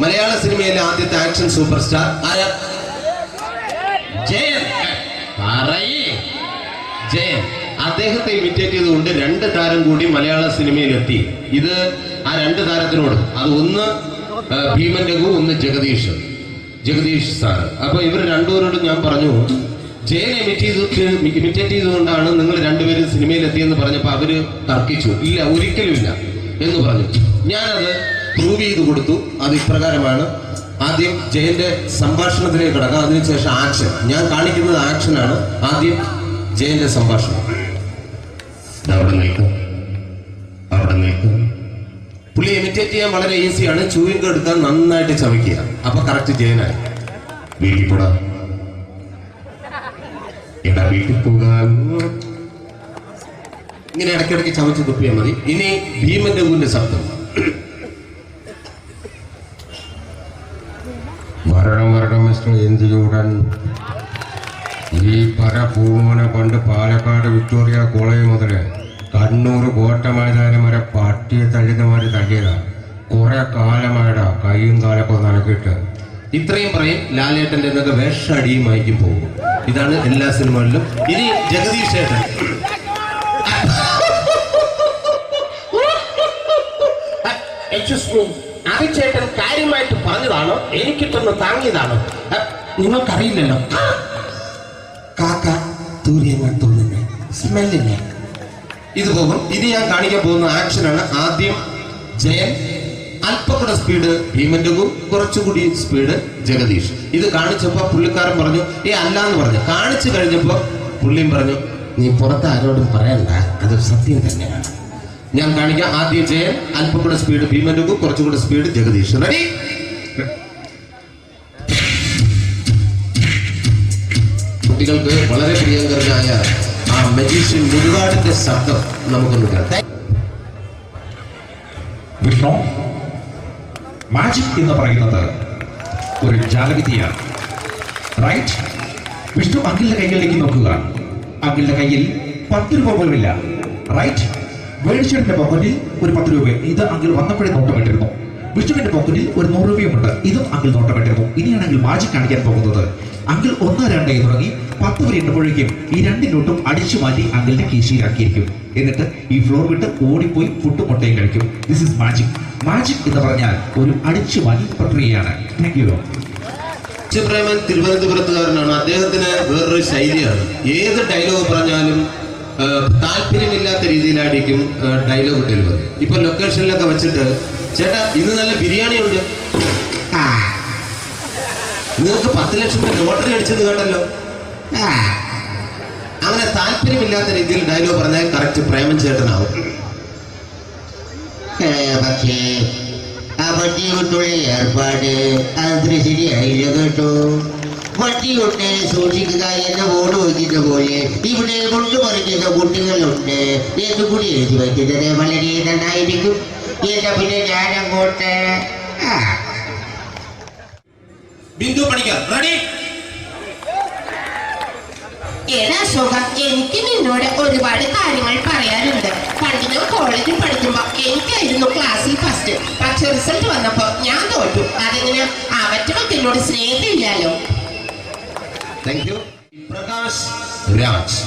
മലയാള സിനിമയിലെ ആദ്യത്തെ ആക്ഷൻ സൂപ്പർ സ്റ്റാർ ആരാ? ജയൻ. അദ്ദേഹത്തെ ഇമിറ്റേറ്റ് ചെയ്തുകൊണ്ട് 2 താരം കൂടി മലയാള സിനിമയിലെത്തി. ഇത് ആ 2 താരത്തിനോട്, അത് ഒന്ന് ഭീമൻ രഘു, ഒന്ന് ജഗദീഷ് സാറ്. അപ്പൊ ഇവർ രണ്ടുപേരോട് ഞാൻ പറഞ്ഞു, ജയനെ ഇമിറ്റേറ്റ് ചെയ്തുകൊണ്ടാണ് നിങ്ങൾ രണ്ടുപേരും സിനിമയിലെത്തിയെന്ന് പറഞ്ഞപ്പോൾ അവര് തർക്കിച്ചു. ഇല്ല, ഒരിക്കലുമില്ല എന്ന് പറഞ്ഞു. ഞാനത് പ്രൂവ് ചെയ്ത് കൊടുത്തു. അത് ഇപ്രകാരമാണ്. ആദ്യം ജയന്റെ സംഭാഷണത്തിലേക്ക് കിടക്കാം, അതിനുശേഷം ആക്ഷൻ. ഞാൻ കാണിക്കുന്നത് ആക്ഷനാണ്. ആദ്യം ജയന്റെ സംഭാഷണം. അവിടെ നിൽക്കും. പുള്ളി ഇമിറ്റേറ്റ് ചെയ്യാൻ വളരെ ഈസിയാണ്. ചൂയിങ് എടുക്കാൻ നന്നായിട്ട് ചവയ്ക്കുക. അപ്പൊ കറക്റ്റ് ജയനായി. വീട്ടിൽ പോടാ, എടാ വീട്ടിൽ പോകാൻ. ഇങ്ങനെ ഇടയ്ക്കിടയ്ക്ക് ചവച്ച് തുപ്പിയാൽ മതി. ഇനി ഭീമൻ രഘുവിന്റെ ശബ്ദം. വരണം മിസ്റ്റർ എന്ത് ചൂടൻ. ഈ പരപൂമനെ കൊണ്ട് പാലക്കാട് വിക്ടോറിയ കോളേജ് മുതല് കണ്ണൂർ കോട്ട മൈതാനം വരെ പട്ടിയെ തള്ളുന്നമാര് തള്ളിയതാ. കുറെ കാലമായടാ കൈയും കാലൊക്കെ നനക്കിട്ട്. ഇത്രയും പറയും. ലാലേട്ടന്റെ എന്നൊക്കെ വേഷടിയുമായിരിക്കും പോകും. ഇതാണ് എല്ലാ സിനിമകളിലും. ഇനി ജഗദീഷ് ഏട്ടൻ. ചേട്ടൻ കാര്യമായിട്ട് പറഞ്ഞതാണോ എനിക്കിട്ടൊന്ന് താങ്ങിയതാണോ? നിങ്ങൾക്കറിയില്ലല്ലോ. കാക്ക തൂര്യങ്ങാത്തുള്ളിനെ സ്മെല്ലിനെ ഇത് പോകും. ഇനി ഞാൻ കാണിക്കാൻ പോകുന്ന ആക്ഷനാണ്. ആദ്യം ജയൻ, അല്പം കൂടെ സ്പീഡ് ഭീമൻ രഘു, കുറച്ചുകൂടി സ്പീഡ് ജഗദീഷ്. ഇത് കാണിച്ചപ്പോ പുള്ളിക്കാരൻ പറഞ്ഞു അല്ലാന്ന് പറഞ്ഞു. കാണിച്ചു കഴിഞ്ഞപ്പോ പുള്ളിയും പറഞ്ഞു നീ പുറത്ത് ആരോടും പറയണ്ട, അത് സത്യം തന്നെയാണ്. ഞാൻ കാണിക്കാം. ആദ്യം ജയൻ, അല്പം കൂടെ സ്പീഡ് ഭീമൻ രഘു, കുറച്ചുകൂടെ സ്പീഡ് ജഗദീഷ്. റെഡി? കുട്ടികൾക്ക് വളരെ പ്രിയങ്കരനായ ആ മജീഷ്യൻ മുരുകാടിന്റെ ശബ്ദം നമുക്കൊന്ന് കേൾക്കാം. വിഷ്ണു, മാജിക് എന്ന് പറയുന്നത് ഒരു ജാലവിദ്യയാണ്. റൈറ്റ്? വിഷ്ണു അങ്കിളിന്റെ കൈകളിലേക്ക് നോക്കുക. അങ്കിളിന്റെ കയ്യിൽ 10 രൂപ പോലുമില്ല. റൈറ്റ്? വേണിച്ചേട്ടന്റെ പോക്കറ്റിൽ ഒരു 10 രൂപ. ഇത് അങ്കിൾ വന്നപ്പോഴേ നോട്ടമിട്ടിരുന്നു. വിഷ്ണുവിന്റെ പോക്കറ്റിൽ ഒരു 100 രൂപയുമുണ്ട്. ഇതും അങ്കിൾ നോട്ടമിട്ടിരുന്നു. ഇനിയാണ് അങ്കിൾ മാജിക് കാണിക്കാൻ പോകുന്നത്. അങ്കിൾ 1, 2 തുടങ്ങി 10 വരെ എണ്ണുമ്പോഴേക്കും ഈ 2 നോട്ടും അടിച്ചു മാറ്റി അങ്കിളിന്റെ കീശയിലാക്കിയിരിക്കും. എന്നിട്ട് ഈ ഫ്ലോർ വിട്ട് ഓടിപ്പോയി ഫുഡ് മുട്ടയും കഴിക്കും. This is magic. മാജിക് എന്ന് പറഞ്ഞാൽ ഒരു അടിച്ചു മാറ്റി പ്രക്രിയയാണ്. Thank you. പ്രേമൻ തിരുവനന്തപുരത്തുകാരനാണ്. അദ്ദേഹത്തിന് വേറൊരു ശൈലിയാണ്. ഏത് ഡയലോഗ് പറഞ്ഞാലും താല്പര്യമില്ലാത്ത രീതിയിലായിരിക്കും ഡയലോഗ് ഡെലിവറി. ഇപ്പൊ ലൊക്കേഷനിലൊക്കെ വെച്ചിട്ട് ചേട്ടാ ഇന്ന് നല്ല ബിരിയാണി ഉണ്ട്, നിങ്ങൾക്ക് 10 ലക്ഷം രൂപ ലോട്ടറി അടിച്ചെന്ന് കേട്ടല്ലോ. അങ്ങനെ താല്പര്യമില്ലാത്ത രീതിയിൽ ഡയലോഗ് പറഞ്ഞാൽ കറക്റ്റ് പ്രേമൻ ചേട്ടനാവും. പക്ഷേ ആ വട്ടി കൊണ്ടുള്ള ഏർപ്പാട് അത്ര ശരിയായില്ല കേട്ടോ. വട്ടി കൊണ്ട് സൂക്ഷിക്കുക എന്ന ബോർഡ് വയ്ക്കുന്ന പോലെ ഇവിടെ കൊണ്ട് പറിക്കുന്ന കുട്ടികളുണ്ട് എന്ന് കൂടി എഴുതി വയ്ക്കുന്നത് വളരെ നന്നായിരിക്കും. എന്നാ പിന്നെ ഞാനങ്ങോട്ട് ബിന്ദു പണിക്കർ. റെഡി? എനിക്ക് നിന്നോട് ഒരുപാട് കാര്യങ്ങൾ പറയാനുണ്ട്. പണ്ട് ഞാൻ കോളേജിൽ പഠിക്കുമ്പോ എനിക്കായിരുന്നു ക്ലാസ്സിൽ ഫസ്റ്റ്. പക്ഷെ റിസൾട്ട് വന്നപ്പോ ഞാൻ തോറ്റു. അതെങ്ങനെ അവറ്റൊക്കെ എന്നോട് സ്നേഹമില്ലല്ലോ. Thank you. പ്രകാശ് രാജ്.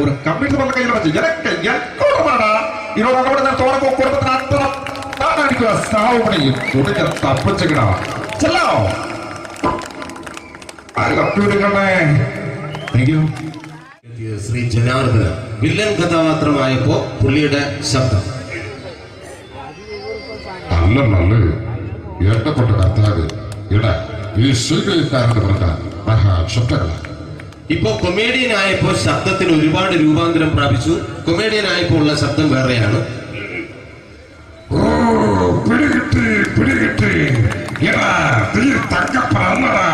ஒரு கம்ப்யூட்டர் கையில் வச்சு எனக்கு இதோட குடும்பത്തിന് അത്ര താനടിക്കുക സാവുമണിയും തുടക്ക തപ്പിച്ചുകിടാ ചെല്ലോ ആര് കമ്പ്യൂട്ടറിനെ. Thank you. Shri Janardhana villain കഥാപാത്രമായപ്പോ പുള്ളിയുടെ ശബ്ദം. നല്ല എന്നെ കൊണ്ട് കത്താത് ഇടാ ഈ സ്വീകരിക്കാരെന്ന് പറഞ്ഞാൽ മഹാശബ്ദങ്ങളാണ്. ഇപ്പോ കൊമേഡിയൻ ആയപ്പോ ശബ്ദത്തിന് ഒരുപാട് രൂപാന്തരം പ്രാപിച്ചു. കൊമേഡിയൻ ആയപ്പോ ഉള്ള ശബ്ദം വേറെയാണ്. പിടികിട്ടി തങ്കപ്പറന്നടാ.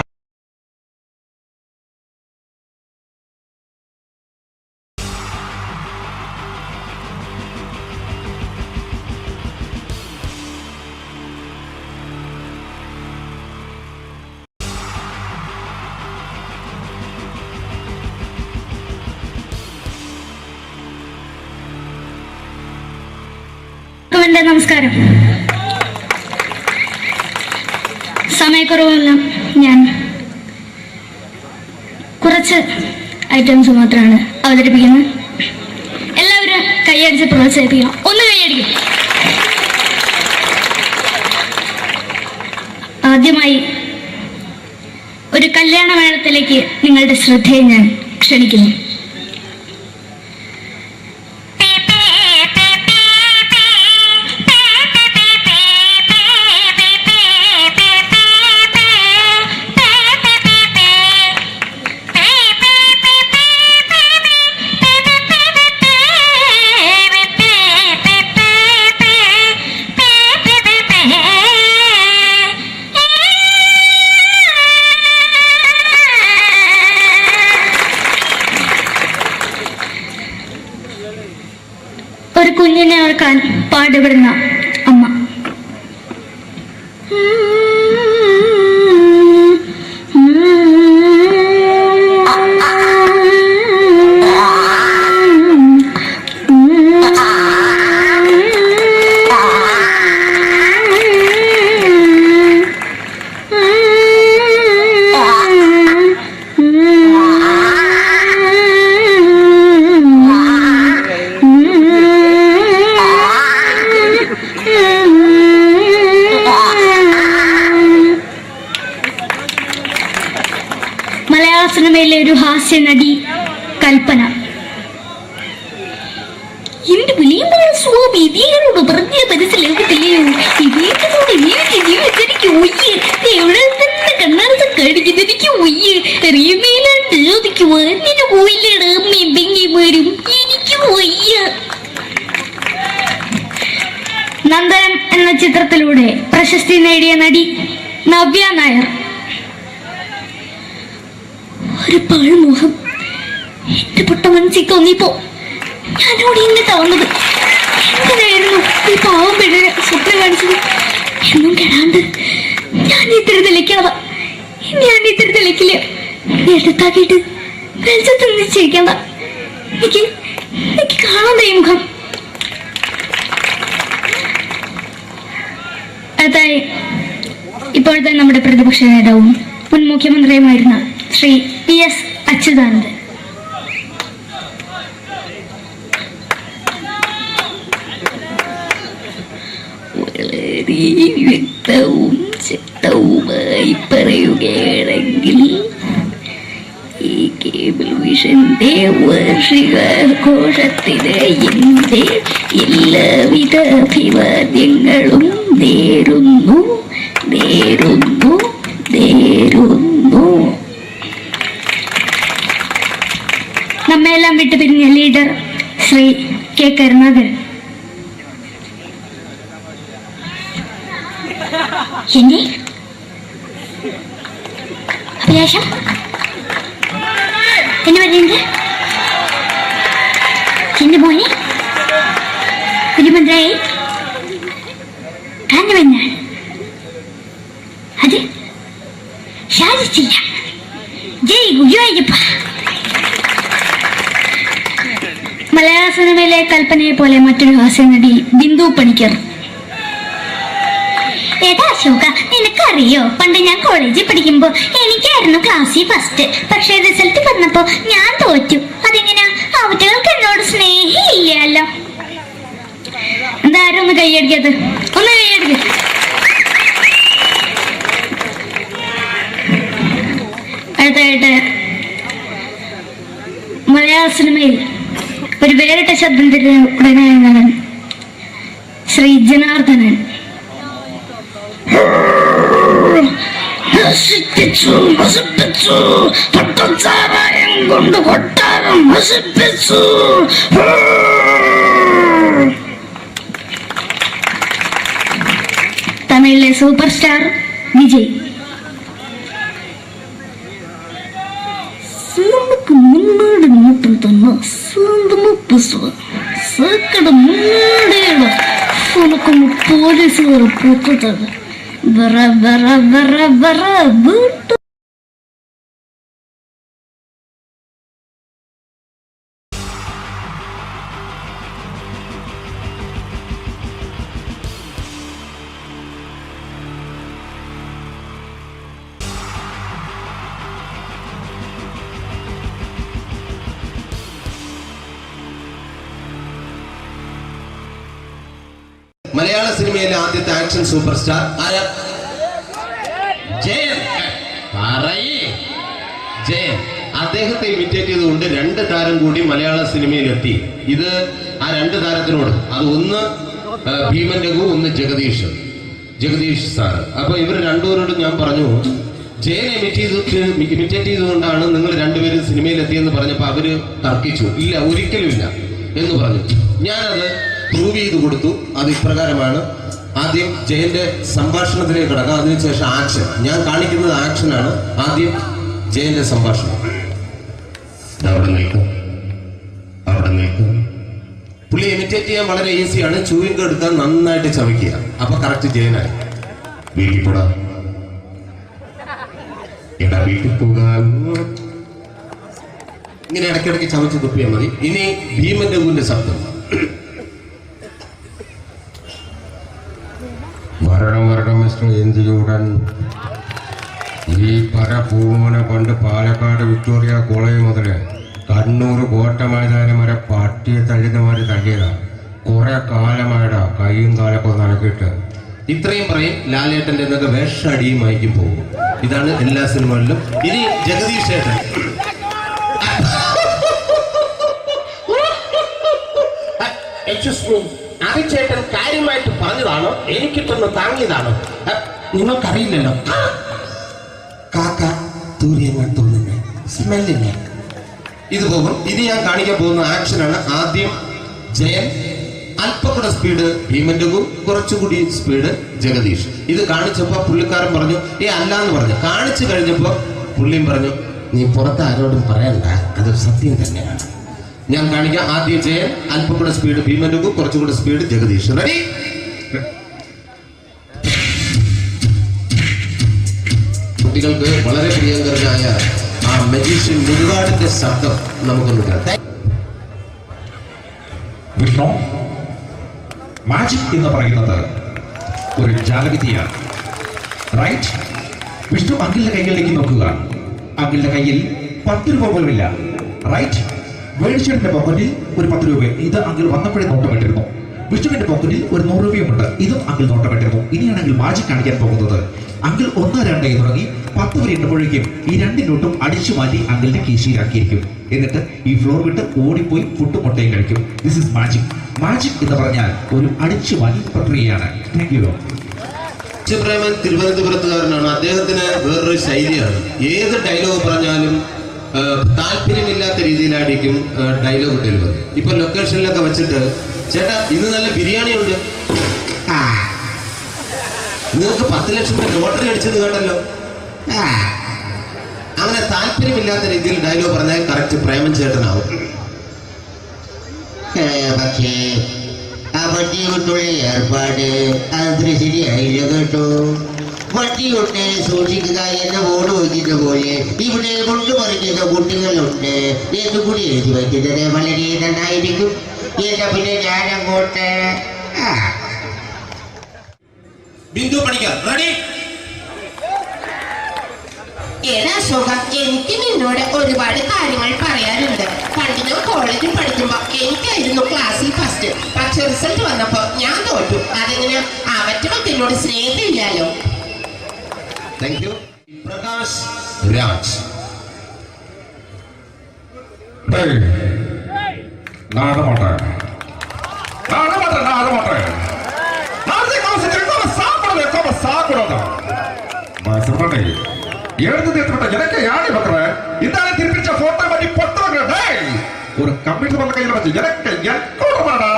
എൻ്റെ നമസ്കാരം. സമയക്കുറവെല്ലാം ഞാൻ കുറച്ച് ഐറ്റംസ് മാത്രമാണ് അവതരിപ്പിക്കുന്നത്. എല്ലാവരും കൈയടിച്ച് പ്രോത്സാഹിപ്പിക്കണം. ഒന്ന് കൈയടിക്കും. ആദ്യമായി ഒരു കല്യാണമേളത്തിലേക്ക് നിങ്ങളുടെ ശ്രദ്ധയെ ഞാൻ ക്ഷണിക്കുന്നു. ഒരു കുഞ്ഞിനെ ഓർക്കാൻ പാടുപെടുന്ന അമ്മ. മലയാള സിനിമയിലെ ഒരു ഹാസ്യ നടി കൽപ്പന. എന്റെ വിളിയുമ്പോൾ സ്വാമി ഇതിനോട് പറഞ്ഞ മനസ്സിലാകത്തില്ലയോ? ഇതിനോട് എനിക്ക് ജീവിച്ചെനിക്ക് ഒയ്യ്, എവിടെ തന്നെ കണ്ണാർത്ത് കാണിക്കുന്നത് എനിക്ക് ഒയ്യ്, അറിയുന്നതിലാണ്ട് ചോദിക്കുവാ നിന്നെ പോയില്ലേടാ അമ്മയും പെങ്ങിമാരും, എനിക്ക് ഒയ്യ. നന്ദനം എന്ന ചിത്രത്തിലൂടെ പ്രശസ്തി നേടിയ നടി നവ്യ നായർ. ഒരു പാഴ്മുഖം എന്റെ പൊട്ട മനസ്സിൽ തോന്നിയപ്പോ ഞാനോട് ഇങ്ങോട്ടാ വന്നത്. എന്തിനായിരുന്നു ഈ പാവം പിഴയെ സ്വപ്നം കാണിച്ചത്? എന്നും കെടാണ്ട് ഞാൻ ഇത്തിരി തെളിക്കാതാ. ഞാൻ ഇത്തിരി തെളിക്കില്ല. എടുത്താക്കിയിട്ട് വെളിച്ചത്ത് നിശ്ചയിക്കണ്ട. എനിക്ക് കാണാൻ ഈ മുഖം. അതായി ഇപ്പോഴത്തെ നമ്മുടെ പ്രതിപക്ഷ നേതാവും മുൻ മുഖ്യമന്ത്രിയുമായിരുന്ന ശ്രീ PS അച്യുതാനന്ദൻ. വളരെ വ്യക്തവും ശക്തവുമായി പറയുകയാണെങ്കിൽ ഈ കേബിൾ വിഷന്റെ വാർഷികാഘോഷത്തിന് എന്റെ എല്ലാവിധ അഭിവാദ്യങ്ങളും നേരുന്നു നേരുന്നു നേരുന്നു. നമ്മയെല്ലാം വിട്ടുപിരിഞ്ഞ ലീഡർ ശ്രീ കെ കരുണാകരൻ. എന്റെ അഭിലാഷം എന്ന് പറയുന്നത് എന്റെ മോനെ മുഖ്യമന്ത്രിയായി കാരണവെന്നാണ്. അത് സാധിച്ചില്ല. ജയ് ഗുരുവായൂരപ്പ. മലയാള സിനിമയിലെ കൽപ്പനയെ പോലെ മറ്റൊരു ഹാസ്യ നടി ബിന്ദു പണിക്കർ. ഏതാ അശോക, നിനക്കറിയോ പണ്ട് ഞാൻ കോളേജിൽ പഠിക്കുമ്പോ എനിക്കായിരുന്നു ക്ലാസ്സിൽ ഫസ്റ്റ്. പക്ഷെ റിസൾട്ട് വന്നപ്പോ ഞാൻ തോറ്റു. അതെങ്ങനെയാ? അവറ്റകൾക്ക് എന്നോട് സ്നേഹമില്ലല്ലോ. എന്താരും ഒന്ന് കൈയടിക്കത്? ഒന്ന് കൈയടിക്ക. അടുത്തായിട്ട് മലയാള സിനിമയിൽ ഒരു വേറിട്ട ശബ്ദം തരുന്ന ശ്രീ ജനാർദ്ദനൻ. പട്ടച്ചാരായം കൊണ്ട് കൊട്ടാരം നശിപ്പിച്ചു. തമിഴിലെ സൂപ്പർ സ്റ്റാർ വിജയ്. നമുക്ക് മുന്നോട്ട് നോട്ടം തന്ന സ്വന്തം സക്കട മുന്നോടിയുള്ള ഉനക്കൊന്ന് പോലീസുകാർ പൂത്തത് വറ വറ വറ വറ വീട്ടു. മലയാള സിനിമയിലെ ആദ്യത്തെ ആക്ഷൻ സൂപ്പർ സ്റ്റാർ ആരാ? ജയൻ. പറയേ ജയൻ. അദ്ദേഹത്തെ ഇമിറ്റേറ്റ് ചെയ്തുകൊണ്ട് 2 താരം കൂടി മലയാള സിനിമയിലെത്തി. ഇത് ആ 2 താരത്തിനോട്, അത് ഒന്ന് ഭീമൻ രഘു, ഒന്ന് ജഗദീഷ് സാറ്. അപ്പൊ ഇവർ രണ്ടുപേരോടും ഞാൻ പറഞ്ഞു, ജയനെ ഇമിറ്റേറ്റ് ചെയ്തുകൊണ്ടാണ് നിങ്ങൾ രണ്ടുപേരും സിനിമയിലെത്തിയെന്ന് പറഞ്ഞപ്പോൾ അവര് തർക്കിച്ചു. ഇല്ല, ഒരിക്കലും ഇല്ല എന്ന് പറഞ്ഞു. ഞാനത് പ്രൂവ് ചെയ്ത് കൊടുത്തു. അത് ഇപ്രകാരമാണ്. ആദ്യം ജയന്റെ സംഭാഷണത്തിലേക്ക് കിടക്കാം, അതിനുശേഷം ആക്ഷൻ. ഞാൻ കാണിക്കുന്നത് ആക്ഷനാണ്. ആദ്യം ജയന്റെ സംഭാഷണം. അവിടെ നിൽക്കും. പുള്ളി ഇമിറ്റേറ്റ് ചെയ്യാൻ വളരെ ഈസിയാണ്. ചൂയിങ് എടുക്കാൻ നന്നായിട്ട് ചവയ്ക്കുക. അപ്പൊ കറക്റ്റ് ജയനായി. വീട്ടിൽ പോടാ, എടാ വീട്ടിൽ പോകാൻ. ഇങ്ങനെ ഇടയ്ക്കിടയ്ക്ക് ചവച്ച് തുപ്പിയാൽ മതി. ഇനി ഭീമൻ രഘുവിന്റെ ശബ്ദം. വരണം മിസ്റ്റർ എന്തിയൂടൻ. ഈ പരപൂമനെ പണ്ട് പാലക്കാട് വിക്ടോറിയ കോളേജ് മുതൽ കണ്ണൂർ കോട്ട മൈതാനം വരെ പട്ടിയെ തള്ളുന്നമാര് തള്ളിയതാ. കുറെ കാലമായിടാ കൈയും കാലൊക്കെ നടക്കിയിട്ട്. ഇത്രയും പറയും. ലാലേട്ടന്റെ എന്നൊക്കെ വേഷടിയുമായിരിക്കും പോകും. ഇതാണ് എല്ലാ സിനിമകളിലും. ഇനി ജഗദീഷ് ചേട്ടൻ. ചേട്ടൻ കാര്യമായിട്ട് പറഞ്ഞതാണോ എനിക്കിട്ടൊന്ന് താങ്ങിയതാണോ? നിങ്ങൾക്കറിയില്ലല്ലോ. കാക്ക തൂരിയങ്ങൾ തോന്നുന്നു, സ്മെല്ലിനെ. ഇത് പോകും. ഇനി ഞാൻ കാണിക്കാൻ പോകുന്ന ആക്ഷനാണ്. ആദ്യം ജയൻ, അല്പം കൂടെ സ്പീഡ് ഭീമൻ രഘു, കുറച്ചുകൂടി സ്പീഡ് ജഗദീഷ്. ഇത് കാണിച്ചപ്പോ പുള്ളിക്കാരൻ പറഞ്ഞു അല്ലാന്ന് പറഞ്ഞു. കാണിച്ചു കഴിഞ്ഞപ്പോ പുള്ളിയും പറഞ്ഞു നീ പുറത്ത് ആരോടും പറയണ്ട, അത് സത്യം തന്നെയാണ്. ഞാൻ കാണിക്കാം. ആദ്യം ജയൻ, അല്പം കൂടെ സ്പീഡ് ഭീമൻ രഘു, കുറച്ചുകൂടെ സ്പീഡ് ജഗദീഷ്. റെഡി? കുട്ടികൾക്ക് വളരെ പ്രിയങ്കരനായ ആ മജീഷ്യൻ മുരുകാടിന്റെ ശബ്ദം നമുക്കൊന്ന് കേൾക്കാം. വിഷ്ണു, മാജിക് എന്ന് പറയുന്നത് ഒരു ജാലവിദ്യയാണ്. റൈറ്റ്? വിഷ്ണു അങ്കിളിന്റെ കൈകളിലേക്ക് നോക്കുക. അങ്കിളിന്റെ കയ്യിൽ 10 രൂപ പോലുമില്ല. റൈറ്റ്? വേണിച്ചേട്ടന്റെ പോക്കറ്റിൽ ഒരു 10 രൂപ. ഇത് അങ്കിൾ വന്നപ്പോഴേ നോട്ടമിട്ടിരുന്നു. വിഷ്ണുവിന്റെ പോക്കറ്റിൽ ഒരു 100 രൂപയുമുണ്ട്. ഇതും അങ്കിൾ നോട്ടമിട്ടിരുന്നു. ഇനിയാണെങ്കിൽ മാജിക് കാണിക്കാൻ പോകുന്നത്. അങ്കിൾ 1, 2 തുടങ്ങി 10 വരെ ഇട്ടപ്പോഴേക്കും ഈ 2 നോട്ടും അടിച്ചു മാറ്റി അങ്കിളിന്റെ കീശയിലാക്കിയിരിക്കും. എന്നിട്ട് ഈ ഫ്ലോർ വിട്ട് ഓടിപ്പോയി പുട്ടും മുട്ടയും കഴിക്കും. This is magic. മാജിക് എന്ന് പറഞ്ഞാൽ ഒരു അടിച്ചു മാറ്റി പ്രക്രിയയാണ്. Thank you. പ്രേമൻ തിരുവനന്തപുരത്തുകാരനാണ്. അദ്ദേഹത്തിന് വേറൊരു ശൈലിയാണ്. ഏത് ഡയലോഗ് പറഞ്ഞാലും താല്പര്യമില്ലാത്ത രീതിയിലായിരിക്കും ഡയലോഗ് ഡെലിവറി. ഇപ്പൊ ലൊക്കേഷനിലൊക്കെ വെച്ചിട്ട് ചേട്ടാ ഇന്ന് നല്ല ബിരിയാണി ഉണ്ട്, നിങ്ങൾക്ക് 10 ലക്ഷം രൂപ ലോട്ടറി അടിച്ചത് കേട്ടല്ലോ. അങ്ങനെ താല്പര്യമില്ലാത്ത രീതിയിൽ ഡയലോഗ് പറഞ്ഞാൽ കറക്റ്റ് പ്രേമൻ ചേട്ടനാവും. പക്ഷേ ആ പട്ടിയുള്ള ഏർപ്പാട് അത്ര ശരിയായില്ല കേട്ടോ. പട്ടിയുണ്ട് സൂക്ഷിക്കുക എന്ന ബോർഡ് വയ്ക്കുന്ന പോലെ ഇവിടെ കൊണ്ടുമറിക്കുന്ന കുട്ടികളുണ്ട് എന്ന് കൂടി എഴുതി വയ്ക്കുന്നത് വളരെ നന്നായിരിക്കും. എന്നാ പിന്നെ ഞാനങ്ങോട്ട് ബിന്ദു പണിക്കർ. റെഡി? ഏതാ അശോകം, എനിക്ക് നിന്നോട് ഒരുപാട് കാര്യങ്ങൾ പറയാനുണ്ട്. പണ്ട് ഞാൻ കോളേജിൽ പഠിക്കുമ്പോ എനിക്കായിരുന്നു ക്ലാസ്സിൽ ഫസ്റ്റ്. പക്ഷെ റിസൾട്ട് വന്നപ്പോ ഞാൻ തോറ്റു. അതെങ്ങനെ അവറ്റൊക്കെ എന്നോട് സ്നേഹമില്ലല്ലോ. Thank you. പ്രകാശ് രാജ്. எனக்கு யாரு பண்ற இந்த திருப்பிச்ச போட்டோ பண்ணி பொட்டோங்க. ஒரு கம்ப்யூட்டர் பண்ண கையில வச்சு எனக்கு எக்கோடமாடா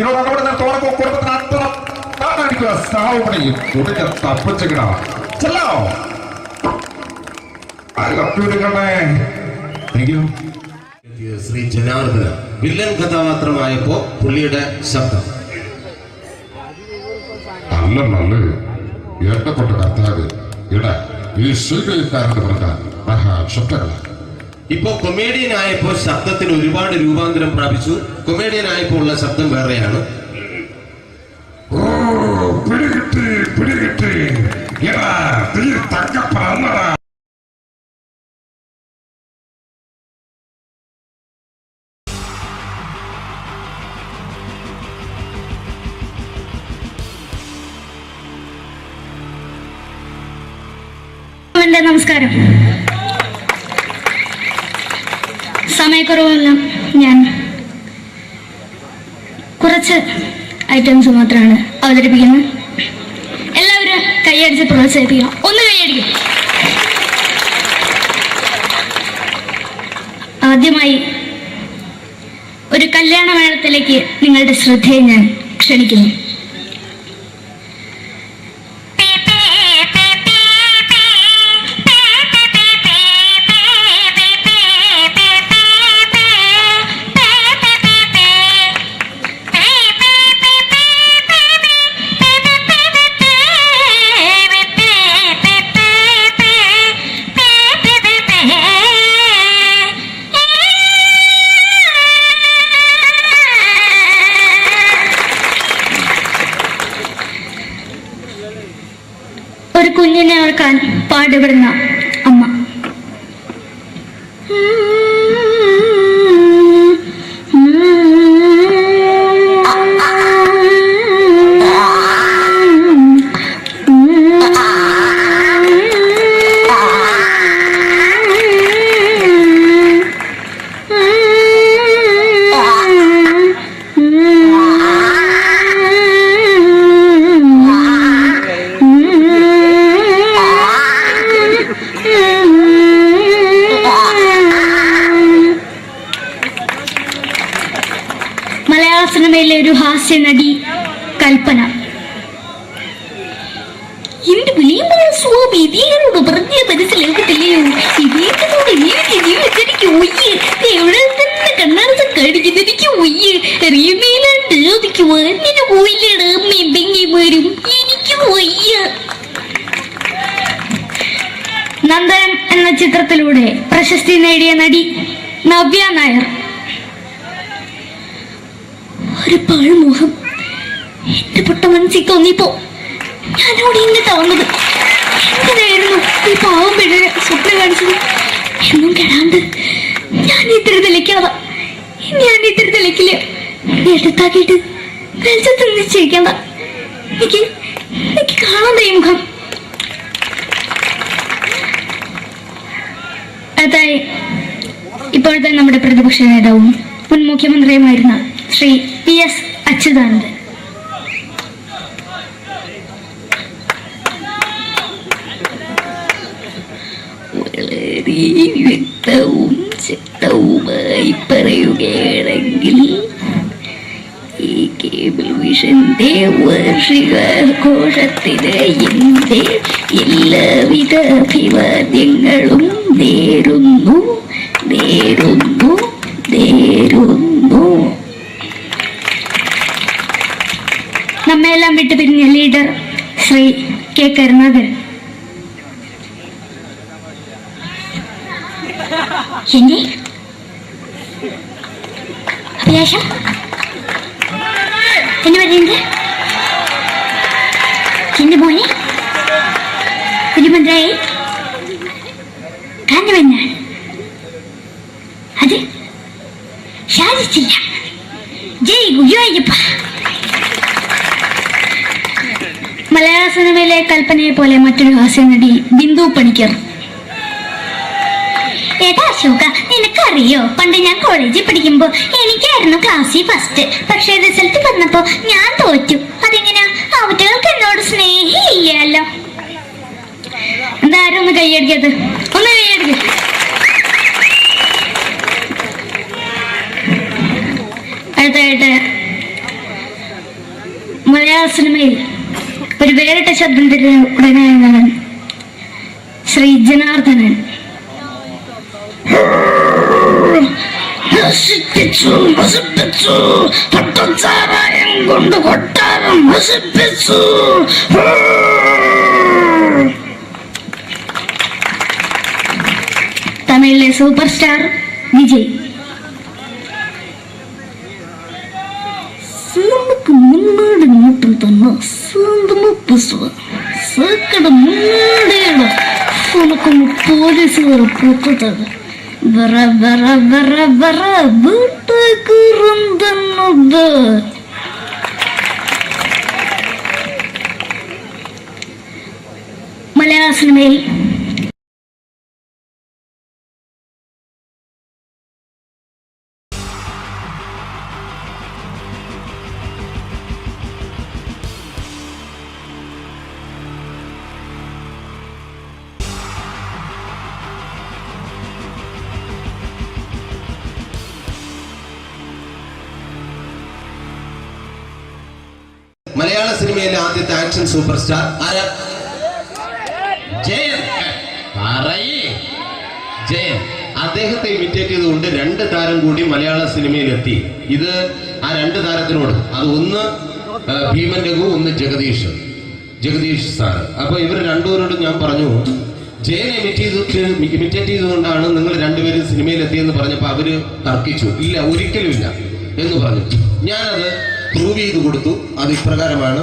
இவரோட கூட நான் தோறக்கு குடும்பத்தை அத்தனை நான் அடிக்கிற சாவு பண்ணி உடைய தப்பிச்சுக்கடா. செல்லோ அது കമ്പ്യൂട്ടറിനെ. Thank you. Shri Janardhana villain കഥാപാത്രമായപ്പോ പുള്ളിയുടെ ശബ്ദം. നല്ല ഏട്ടപ്പെട്ട കർത്താവ് ഇട ഈ സ്വീകരിക്കാരെന്ന് പറഞ്ഞാൽ മഹാശബ്ദങ്ങളാണ്. ഇപ്പോ കൊമേഡിയൻ ആയപ്പോ ശബ്ദത്തിന് ഒരുപാട് രൂപാന്തരം പ്രാപിച്ചു. കൊമേഡിയൻ ആയപ്പോ ഉള്ള ശബ്ദം വേറെയാണ്. ഓ പിടികിട്ടി എടാ തീ തങ്കപ്പറന്നടാ. എൻ്റെ നമസ്കാരം. സമയക്കുറവെല്ലാം ഞാൻ കുറച്ച് ഐറ്റംസ് മാത്രമാണ് അവതരിപ്പിക്കുന്നത്. എല്ലാവരും കൈയടിച്ച് പ്രോത്സാഹിപ്പിക്കണം. ഒന്ന് കൈയടിക്കും. ആദ്യമായി ഒരു കല്യാണമേളത്തിലേക്ക് നിങ്ങളുടെ ശ്രദ്ധയെ ഞാൻ ക്ഷണിക്കുന്നു. ഒരു കുഞ്ഞിനെ ഓർക്കാൻ പാടുപെടുന്ന അമ്മ. മലയാള സിനിമയിലെ ഒരു ഹാസ്യ നടി കൽപ്പന. എന്റെ വിളിയുമ്പോൾ സ്വാമി ഇതിനോട് പറഞ്ഞ മനസ്സിലാക്കത്തില്ലയോ? ഇതേക്കോട് എനിക്ക് ജീവിച്ചെനിക്ക് ഒയ്യ്. എവിടെ തന്നെ കണ്ണാട കടിക്കുന്നത് എനിക്ക് ഒയ്യ്. അറിയുന്നതിലാണ്ട് എനിക്ക് വന്നിന് പോയില്ലേടാ എന്തെങ്കിലും എനിക്ക് ഒയ്യ. നന്ദനം എന്ന ചിത്രത്തിലൂടെ പ്രശസ്തി നേടിയ നടി നവ്യ നായർ. ഒരു പാഴ്മുഖം എന്റെ പൊട്ട മനസ്സിൽ തോന്നിയപ്പോ ഞാനവിടെ ഇന്നിട്ടാ വന്നത്. എന്തിനായിരുന്നു ഈ പാവം പെണ്ണിനെ സ്വപ്നം കാണിച്ചത്? എന്നും കെടാണ്ട് ഞാൻ ഇത്തിരി തെളിക്കാതാ. ഞാൻ ഇത്തിരി തെളിക്കില്ല. എടുത്താക്കിയിട്ട് വെളിച്ചത്ത് നിശ്ചയിക്കണ്ട. എനിക്ക് കാണാൻ ഈ മുഖം. അതായി ഇപ്പോഴത്തെ നമ്മുടെ പ്രതിപക്ഷ നേതാവും മുൻ മുഖ്യമന്ത്രിയുമായിരുന്ന ശ്രീ PS അച്യുതാനന്ദൻ. വളരെ വ്യക്തവും ശക്തവുമായി പറയുകയാണെങ്കിൽ ഈ കേബിൾ വിഷന്റെ വാർഷികാഘോഷത്തിന് എന്റെ എല്ലാവിധ അഭിവാദ്യങ്ങളും നേരുന്നു. നമ്മയെല്ലാം വിട്ടുപിരിഞ്ഞ ലീഡർ ശ്രീ K. കരുണാകരൻ. എന്റെ അഭിലാഷം എന്നെ പറയുന്നത് എന്റെ മോനെ തിരുമന്ത്രായി കാരണവെന്നാണ്. അത് സാധിച്ചില്ല. ജയ് ഗുരുവായൂരപ്പ. മലയാള സിനിമയിലെ കൽപ്പനയെ പോലെ മറ്റൊരു ഹാസ്യ നടി ബിന്ദു പണിക്കർ. ഏട്ടാ അശോക, നിനക്കറിയോ പണ്ട് ഞാൻ കോളേജിൽ പഠിക്കുമ്പോ എനിക്കായിരുന്നു ക്ലാസ്സിൽ ഫസ്റ്റ്. പക്ഷെ റിസൾട്ട് വന്നപ്പോ ഞാൻ തോറ്റു. അതെങ്ങനെയാ? അവറ്റകൾക്ക് എന്നോട് സ്നേഹമില്ലല്ലോ. എന്താരും ഒന്ന് കൈയടിക്കത്? ഒന്ന് കൈയടിക്ക. അടുത്തായിട്ട് മലയാള സിനിമയിൽ ഒരു വേറിട്ട ശബ്ദത്തിന്റെ ഉടനായ ശ്രീ ജനാർദ്ദനൻ. പട്ടച്ചാരായം കൊണ്ട് കൊട്ടാരം നശിപ്പിച്ചു. തമിഴിലെ സൂപ്പർ സ്റ്റാർ വിജയ്. നമുക്ക് മുന്നാടി നോട്ടം തന്ന സ്വന്തം സേക്കട മുന്നാടിയാണ് ഉനക്കൊന്ന് പോലീസുകാർ പൂത്തത്. വീട്ടേക്ക് മലയാള സിനിമയിൽ മലയാള സിനിമയിലെ ആദ്യത്തെ ആക്ഷൻ സൂപ്പർ സ്റ്റാർ ആരാ? ജയൻ. പറയേ ജയൻ. അദ്ദേഹത്തെ ഇമിറ്റേറ്റ് ചെയ്തുകൊണ്ട് 2 താരം കൂടി മലയാള സിനിമയിലെത്തി. ഇത് ആ 2 താരത്തിനോട്, അത് ഒന്ന് ഭീമൻ രഘു, ഒന്ന് ജഗദീഷ് സാർ. അപ്പൊ ഇവർ രണ്ടുപേരോടും ഞാൻ പറഞ്ഞു, ജയനെ ഇമിറ്റേറ്റ് ചെയ്തുകൊണ്ടാണ് നിങ്ങൾ രണ്ടുപേരും സിനിമയിലെത്തിയെന്ന് പറഞ്ഞപ്പോൾ അവര് തർക്കിച്ചു. ഇല്ല, ഒരിക്കലും ഇല്ല എന്ന് പറഞ്ഞു. ഞാനത് പ്രൂവ് ചെയ്ത് കൊടുത്തു. അത് ഇപ്രകാരമാണ്.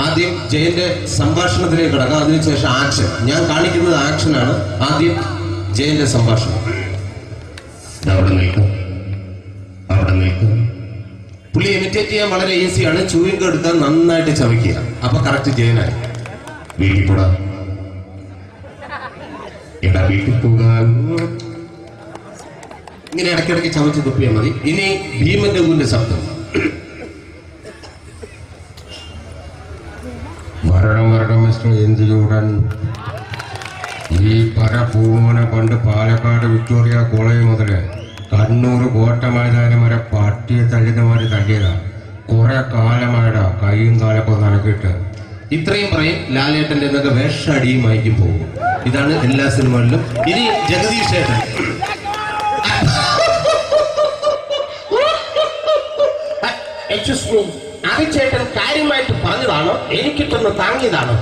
ആദ്യം ജയന്റെ സംഭാഷണത്തിലേക്ക് കിടക്കാം, അതിനുശേഷം ആക്ഷൻ. ഞാൻ കാണിക്കുന്നത് ആക്ഷനാണ്. ആദ്യം ജയന്റെ സംഭാഷണം. അവിടെ നിൽക്കും. പുള്ളി ഇമിറ്റേറ്റ് ചെയ്യാൻ വളരെ ഈസിയാണ്. ചൂയിങ് എടുത്താൽ നന്നായിട്ട് ചവയ്ക്കുക. അപ്പൊ കറക്റ്റ് ജയനായി. വീട്ടിൽ പോടാ, എടാ വീട്ടിൽ പോകാൻ. ഇങ്ങനെ ഇടയ്ക്കിടയ്ക്ക് ചവച്ച് തുപ്പിയാൽ മതി. ഇനി ഭീമൻ രഘുവിന്റെ ശബ്ദം. മരണം മിസ്റ്റർ എന്ത് ചൂടൻ. ഈ പൂമോനെ പണ്ട് പാലക്കാട് വിക്ടോറിയ കോളേജ് മുതല് കണ്ണൂർ കോട്ട മൈതാനം വരെ പട്ടിയെ തല്ലുന്നമാര് തല്ലിയതാ. കുറെ കാലമായടാ കൈയും കാലൊക്കെ നടക്കിയിട്ട്. ഇത്രയും പറയും. ലാലേട്ടന്റെ എന്നൊക്കെ വേഷടിയുമായിരിക്കും പോകും. ഇതാണ് എല്ലാ സിനിമകളിലും. ഇനി ജഗദീഷ് ചേട്ടൻ. ചേട്ടൻ കാര്യമായിട്ട് പറഞ്ഞതാണോ എനിക്കിട്ടൊന്ന് താങ്ങിയതാണോ?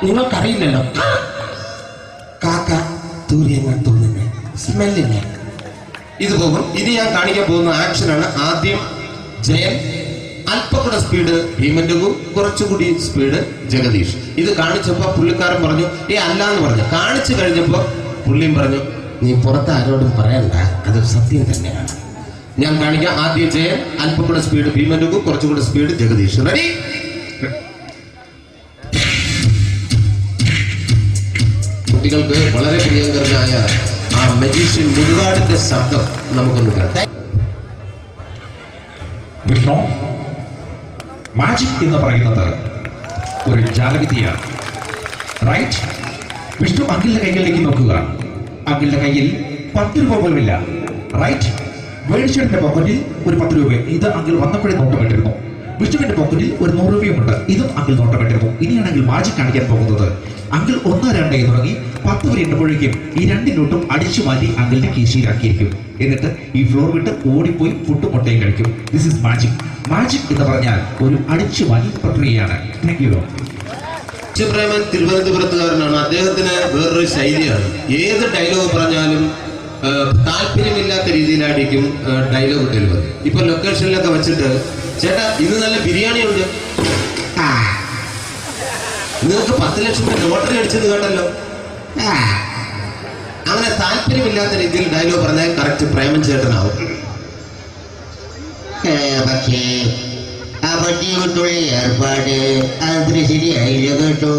നിങ്ങൾക്കറിയില്ലല്ലോ. കാക്ക തൂരിയെന്നാ തോന്നുന്നേ, സ്മെല്ലിനെ. ഇത് പോകും. ഇനി ഞാൻ കാണിക്കാൻ പോകുന്ന ആക്ഷനാണ്. ആദ്യം ജയൻ, അല്പകൂടെ സ്പീഡ് ഭീമൻ രഘു, കുറച്ചുകൂടി സ്പീഡ് ജഗദീഷ്. ഇത് കാണിച്ചപ്പോ പുള്ളിക്കാരൻ പറഞ്ഞു അല്ലാന്ന് പറഞ്ഞു. കാണിച്ചു കഴിഞ്ഞപ്പോ പുള്ളിയും പറഞ്ഞു നീ പുറത്ത് ആരോടും പറയണ്ട, അത് സത്യം തന്നെയാണ്. ഞാൻ കാണിക്കാം. ആദ്യം ജയൻ, അല്പകൂടെ സ്പീഡ് ഭീമൻ രഘു, കുറച്ചുകൂടെ സ്പീഡ് ജഗദീഷ്. റെഡി? കുട്ടികൾക്ക് വളരെ പ്രിയങ്കരനായ ആ മജീഷ്യൻ മുരുകാടിന്റെ ശബ്ദം നമുക്കൊന്ന് കേൾക്കാം. വിഷ്ണു, മാജിക് എന്ന് പറയുന്നത് ഒരു ജാലവിദ്യയാണ്. റൈറ്റ്? വിഷ്ണു അങ്കിളിന്റെ കൈകളിലേക്ക് നോക്കുക. അങ്കിളിന്റെ കയ്യിൽ 10 രൂപ പോലുമില്ല. റൈറ്റ്? വേണിച്ചേട്ടന്റെ പോക്കറ്റിൽ ഒരു 10 രൂപ. ഇത് അങ്കിൾ വന്നപ്പോഴേ നോട്ടമിട്ടിരുന്നു. വിഷ്ണുവിന്റെ പോക്കറ്റിൽ ഒരു 100 രൂപയുമുണ്ട്. ഇതും അങ്കിൾ നോട്ടമിട്ടിരുന്നു. ഇനിയാണെങ്കിൽ മാജിക് കാണിക്കാൻ പോകുന്നത്. അങ്കിൾ 1, 2 എന്ന് തുടങ്ങി 10 വരെ എണ്ണുമ്പോഴേക്കും ഈ 2 നോട്ടും അടിച്ചു മാറ്റി അങ്കിളിന്റെ കീശയിലാക്കിയിരിക്കും. എന്നിട്ട് ഈ ഫ്ലോർ വിട്ട് ഓടിപ്പോയി പുട്ടും മുട്ടയും കഴിക്കും. This is magic. മാജിക് എന്ന് പറഞ്ഞാൽ ഒരു അടിച്ചു മാറ്റി പ്രക്രിയയാണ്. Thank you. പ്രേമൻ തിരുവനന്തപുരത്തുകാരനാണ്. അദ്ദേഹത്തിന് വേറൊരു ശൈലിയാണ്. ഏത് ഡയലോഗ് പറഞ്ഞാലും താല്പര്യമില്ലാത്ത രീതിയിലായിരിക്കും ഡയലോഗ് ഡെലിവറി. ഇപ്പൊ ലൊക്കേഷനിലൊക്കെ വെച്ചിട്ട് ചേട്ടാ ഇന്ന് നല്ല ബിരിയാണി ഉണ്ട്, നിങ്ങൾക്ക് 10 ലക്ഷം രൂപ ലോട്ടറി അടിച്ചത് കേട്ടല്ലോ. അങ്ങനെ താല്പര്യമില്ലാത്ത രീതിയിൽ ഡയലോഗ് പറഞ്ഞാൽ കറക്റ്റ് പ്രേമൻ ചേട്ടനാവും. പക്ഷേ ആ വട്ടിയോട്ടുള്ള ഏർപ്പാട് അത്ര ശരിയായില്ല കേട്ടോ.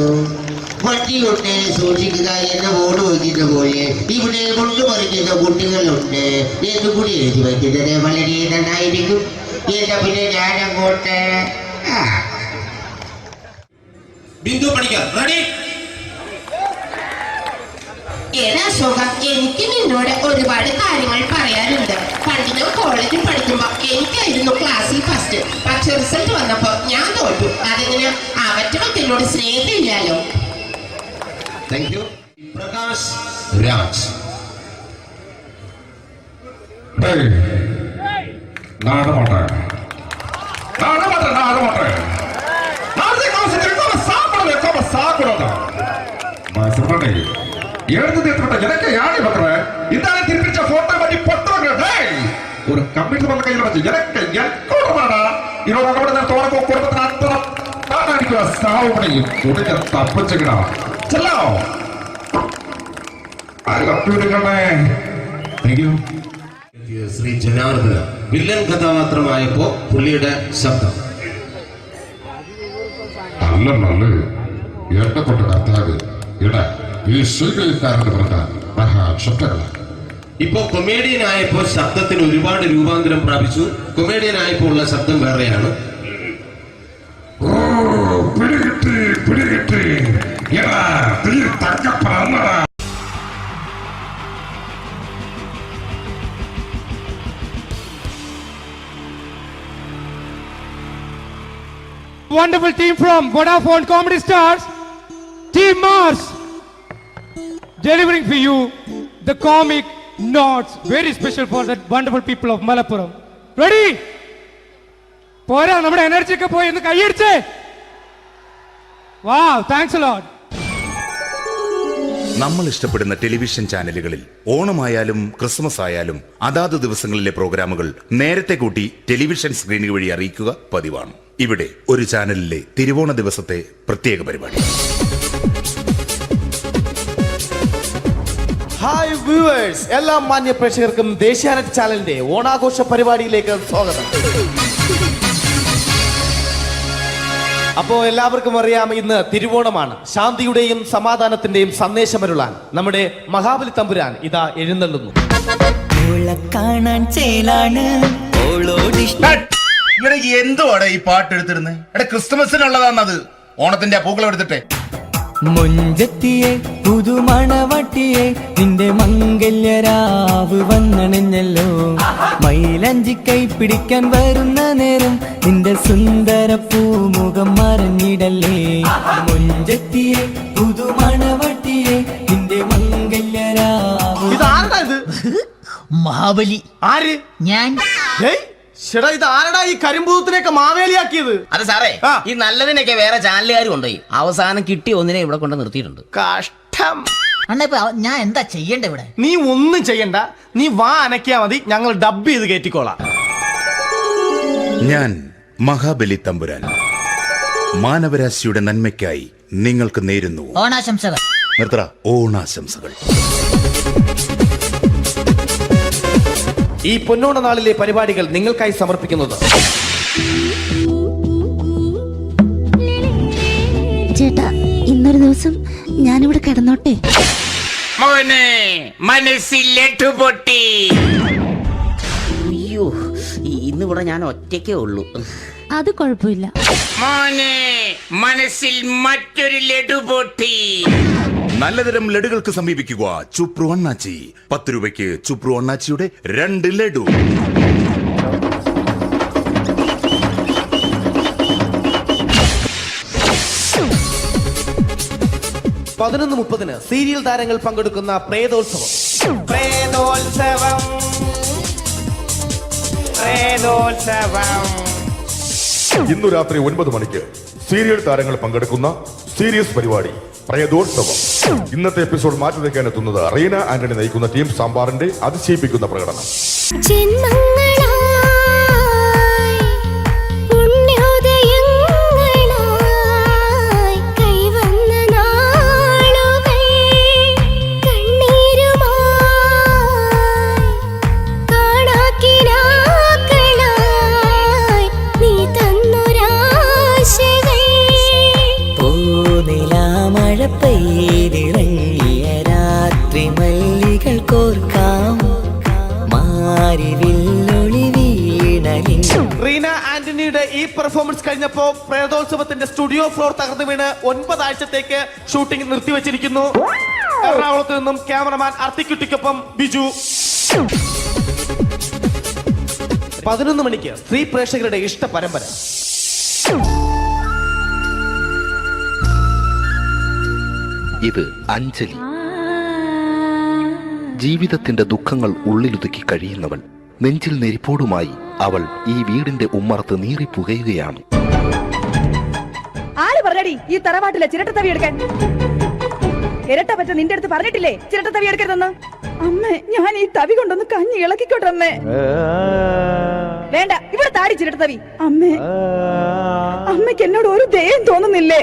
വട്ടിയോട്ട് സൂക്ഷിക്കുക എന്ന ബോർഡ് വയ്ക്കുന്ന പോലെ ഇവിടെ കൊണ്ടുമറിക്കുന്ന കുട്ടികളുണ്ട് എന്ന് കൂടി എഴുതി വയ്ക്കുന്നത് വളരെ നന്നായിരിക്കും. എന്നാ പിന്നെ ഞാനങ്ങോട്ട് ബിന്ദു പഠിക്കാം. റെഡി? ഏതാ ശോകം, എനിക്ക് നിന്നോട് ഒരുപാട് കാര്യങ്ങൾ പറയാനുണ്ട്. പണ്ട് ഞാൻ കോളേജിൽ പഠിക്കുമ്പോ എനിക്കായിരുന്നു ക്ലാസ്സിൽ ഫസ്റ്റ്. പക്ഷെ റിസൾട്ട് വന്നപ്പോ ഞാൻ തോറ്റു. അതെങ്ങനെ അവറ്റകൾക്ക് എന്നോട് സ്നേഹമില്ലല്ലോ. Thank you. പ്രകാശ് രാജ്. ஒரு கம்ப்யூட்டர் பண்ண கையில் வச்சு எனக்கு எக்கோடமாடா இதோட கூட தோணக்கோ குடும்பத்தில் அத்தனை நான் அடிக்கிற சாவு முடியும் உடைய தப்பிச்சுக்கடா செல்லோ அது കമ്പ്യൂട്ടറുകളെ. Thank you. Shri Janardhana villain കഥാപാത്രമായപ്പോ പുള്ളിയുടെ ശബ്ദം. നല്ല ഏട്ടപ്പെട്ട കർത്താവ് ഇട ഈ സ്വീകരിക്കാരെന്ന് പറഞ്ഞാൽ മഹാശബ്ദങ്ങളാണ്. ഇപ്പോ കൊമേഡിയൻ ആയപ്പോ ശബ്ദത്തിന് ഒരുപാട് രൂപാന്തരം പ്രാപിച്ചു. കൊമേഡിയൻ ആയപ്പോ ഉള്ള ശബ്ദം വേറെയാണ്. പിടികിട്ടി Thankappa. wonderful team from Vodafone Comedy Stars, Team Mars, delivering for you the comic notes, very special for the wonderful people of Malappuram. Ready? പോരാ, നമ്മുടെ എനർജി ഒക്കെ പോയി ഒന്ന് കൈയടിച്ചേ. Wow, thanks a lot. നമ്മൾ ഇഷ്ടപ്പെടുന്ന ടെലിവിഷൻ ചാനലുകളിൽ ഓണമായാലും ക്രിസ്മസ് ആയാലും അതാത് ദിവസങ്ങളിലെ പ്രോഗ്രാമുകൾ നേരത്തെ കൂട്ടി ടെലിവിഷൻ സ്ക്രീനുകൾ വഴി അറിയിക്കുക പതിവാണ്. ഇവിടെ ഒരു ചാനലിലെ തിരുവോണ ദിവസത്തെ പ്രത്യേക പരിപാടി. ഹായ് വ്യൂവേഴ്സ്, എല്ലാ മാന്യ പ്രേക്ഷകർക്കും ദേശീയാനെറ്റ് ചാനലിന്റെ ഓണാഘോഷ പരിപാടിയിലേക്ക് സ്വാഗതം. അപ്പോൾ എല്ലാവർക്കും അറിയാം, ഇന്ന് തിരുവോണമാണ്. ശാന്തിയുടെയും സമാധാനത്തിന്റെയും സന്ദേശമരുളാൻ നമ്മുടെ മഹാബലി തമ്പുരാൻ ഇതാ എഴുന്നള്ളുന്നു. എന്തുവാടെ ഈ പാട്ട് എടുത്തിരുന്നത്? എടാ, ക്രിസ്മസിനുള്ളതാണത്. ഓണത്തിന്റെ പൂക്കളം എടുത്തിട്ടെ. മുഞ്ചത്തിയെ പുതുമണവട്ടിയെ നിന്റെ മംഗല്യരാവ് വന്നണഞ്ഞല്ലോ. മൈലഞ്ചി കൈ പിടിക്കാൻ വരുന്ന നേരം നിന്റെ സുന്ദര പൂമുഖം മറഞ്ഞിടല്ലേ. മുഞ്ചത്തിയെ പുതുമണവട്ടിയെ നിന്റെ മംഗല്യരാവ്. ഇതാരടാ ഇത്? മഹാബലി. ആര്? ഞാൻ. ചേട്ടാ, ഇത് ആരടാ ഈ കരിമ്പൂത്തിനെയൊക്കെ മാവേലിയാക്കിയത്? അത് സാറേ, ഈ നല്ലതിനൊക്കെ വേറെ ചാനലുകാർ കൊണ്ടുപോയി അവസാനം കിട്ടി ഒന്നിനെ ഇവിടെ കൊണ്ട് നിർത്തിയിട്ടുണ്ട്. കഷ്ടം. അണ്ണ ഞാൻ എന്താ ചെയ്യണ്ട ഇവിടെ? നീ ഒന്നും ചെയ്യണ്ട, നീ വാ അനക്കിയാ മതി, ഞങ്ങൾ ഡബ് ചെയ്ത് കയറ്റിക്കോളാം. ഞാൻ മഹാബലി തമ്പുരാൻ മാനവരാശിയുടെ നന്മയ്ക്കായി നിങ്ങൾക്ക് നേരുന്നു ഓണാശംസകൾ. നിർത്തറ, ഓണാശംസകൾ. ഈ പൊന്നോണ നാളിലെ പരിപാടികൾ നിങ്ങൾക്കായി സമർപ്പിക്കുന്നത് ചേട്ടാ, ഇന്നൊരു ദിവസം ഞാനിവിടെ കിടന്നോട്ടെ. മോനെ മനസ്സിലെട്ടു പൊട്ടി. അയ്യോ, ഇന്നിവിടെ ഞാൻ ഒറ്റയ്ക്കേ ഉള്ളൂ. അത് കുഴപ്പമില്ല. മോനെ മനസ്സിൽ മറ്റൊരു ലഡു പൊട്ടി. നല്ലതരം ലഡുകൾക്ക് സമീപിക്കുക ചുപ്രു അണ്ണാച്ചി. 10 രൂപയ്ക്ക് ചുപ്രു അണ്ണാച്ചിയുടെ 2 ലഡു. 11:30 സീരിയൽ താരങ്ങൾ പങ്കെടുക്കുന്ന പ്രേതോത്സവം. പ്രേതോത്സവം, പ്രേതോത്സവം. ഇന്നു രാത്രി 9 മണിക്ക് സീരിയൽ താരങ്ങൾ പങ്കെടുക്കുന്ന സീരിയസ് പരിപാടി പ്രേതോത്സവം. ഇന്നത്തെ എപ്പിസോഡ് മാറ്റി വയ്ക്കാൻ എത്തുന്നത് റീന ആന്റണി നയിക്കുന്ന ടീം സാമ്പാറിന്റെ അതിശയിപ്പിക്കുന്ന പ്രകടനം. റീന ആന്റണിയുടെ ഈ പെർഫോമൻസ് കഴിഞ്ഞപ്പോ പ്രേതോത്സവത്തിന്റെ സ്റ്റുഡിയോ ഫ്ലോർ തകർന്നു വീണ് 9 ആഴ്ചത്തേക്ക് ഷൂട്ടിംഗ് നിർത്തിവെച്ചിരിക്കുന്നു. എറണാകുളത്ത് നിന്നും ക്യാമറമാൻ അർത്തിക്കുട്ടിക്കൊപ്പം ബിജു. 11 മണിക്ക് സ്ത്രീ പ്രേക്ഷകരുടെ ഇഷ്ട പരമ്പര. ഇത് അഞ്ജലി. ജീവിതത്തിന്റെ ദുഃഖങ്ങൾ ഉള്ളിലൊതുക്കി കഴിയുന്നവൾ. നെഞ്ചിൽ നെരിപ്പോടുമായി അവൾ ഈ വീടിന്റെ ഉമ്മറത്ത് നീറി പുകയുകയാണ്. ആര് പറഞ്ഞടി ഈ തറവാട്ടിലെ ചിരട്ടത്തവി എടുക്കാൻ? ഇരട്ട പറ്റ നിന്റെ അടുത്ത് പറഞ്ഞിട്ടില്ലേ ചിരട്ടത്തവി എടുക്കരുതെന്ന്? അമ്മേ, ഞാൻ ഈ തവി കൊണ്ടൊന്ന് കഞ്ഞി ഇളക്കിക്കോട്ടെ അമ്മേ. വേണ്ട, ഇവിടെ താടി ചിരട്ടത്തവി. അമ്മേ, അമ്മയ്ക്ക് എന്നോട് ഒരു ദയം തോന്നുന്നില്ലേ?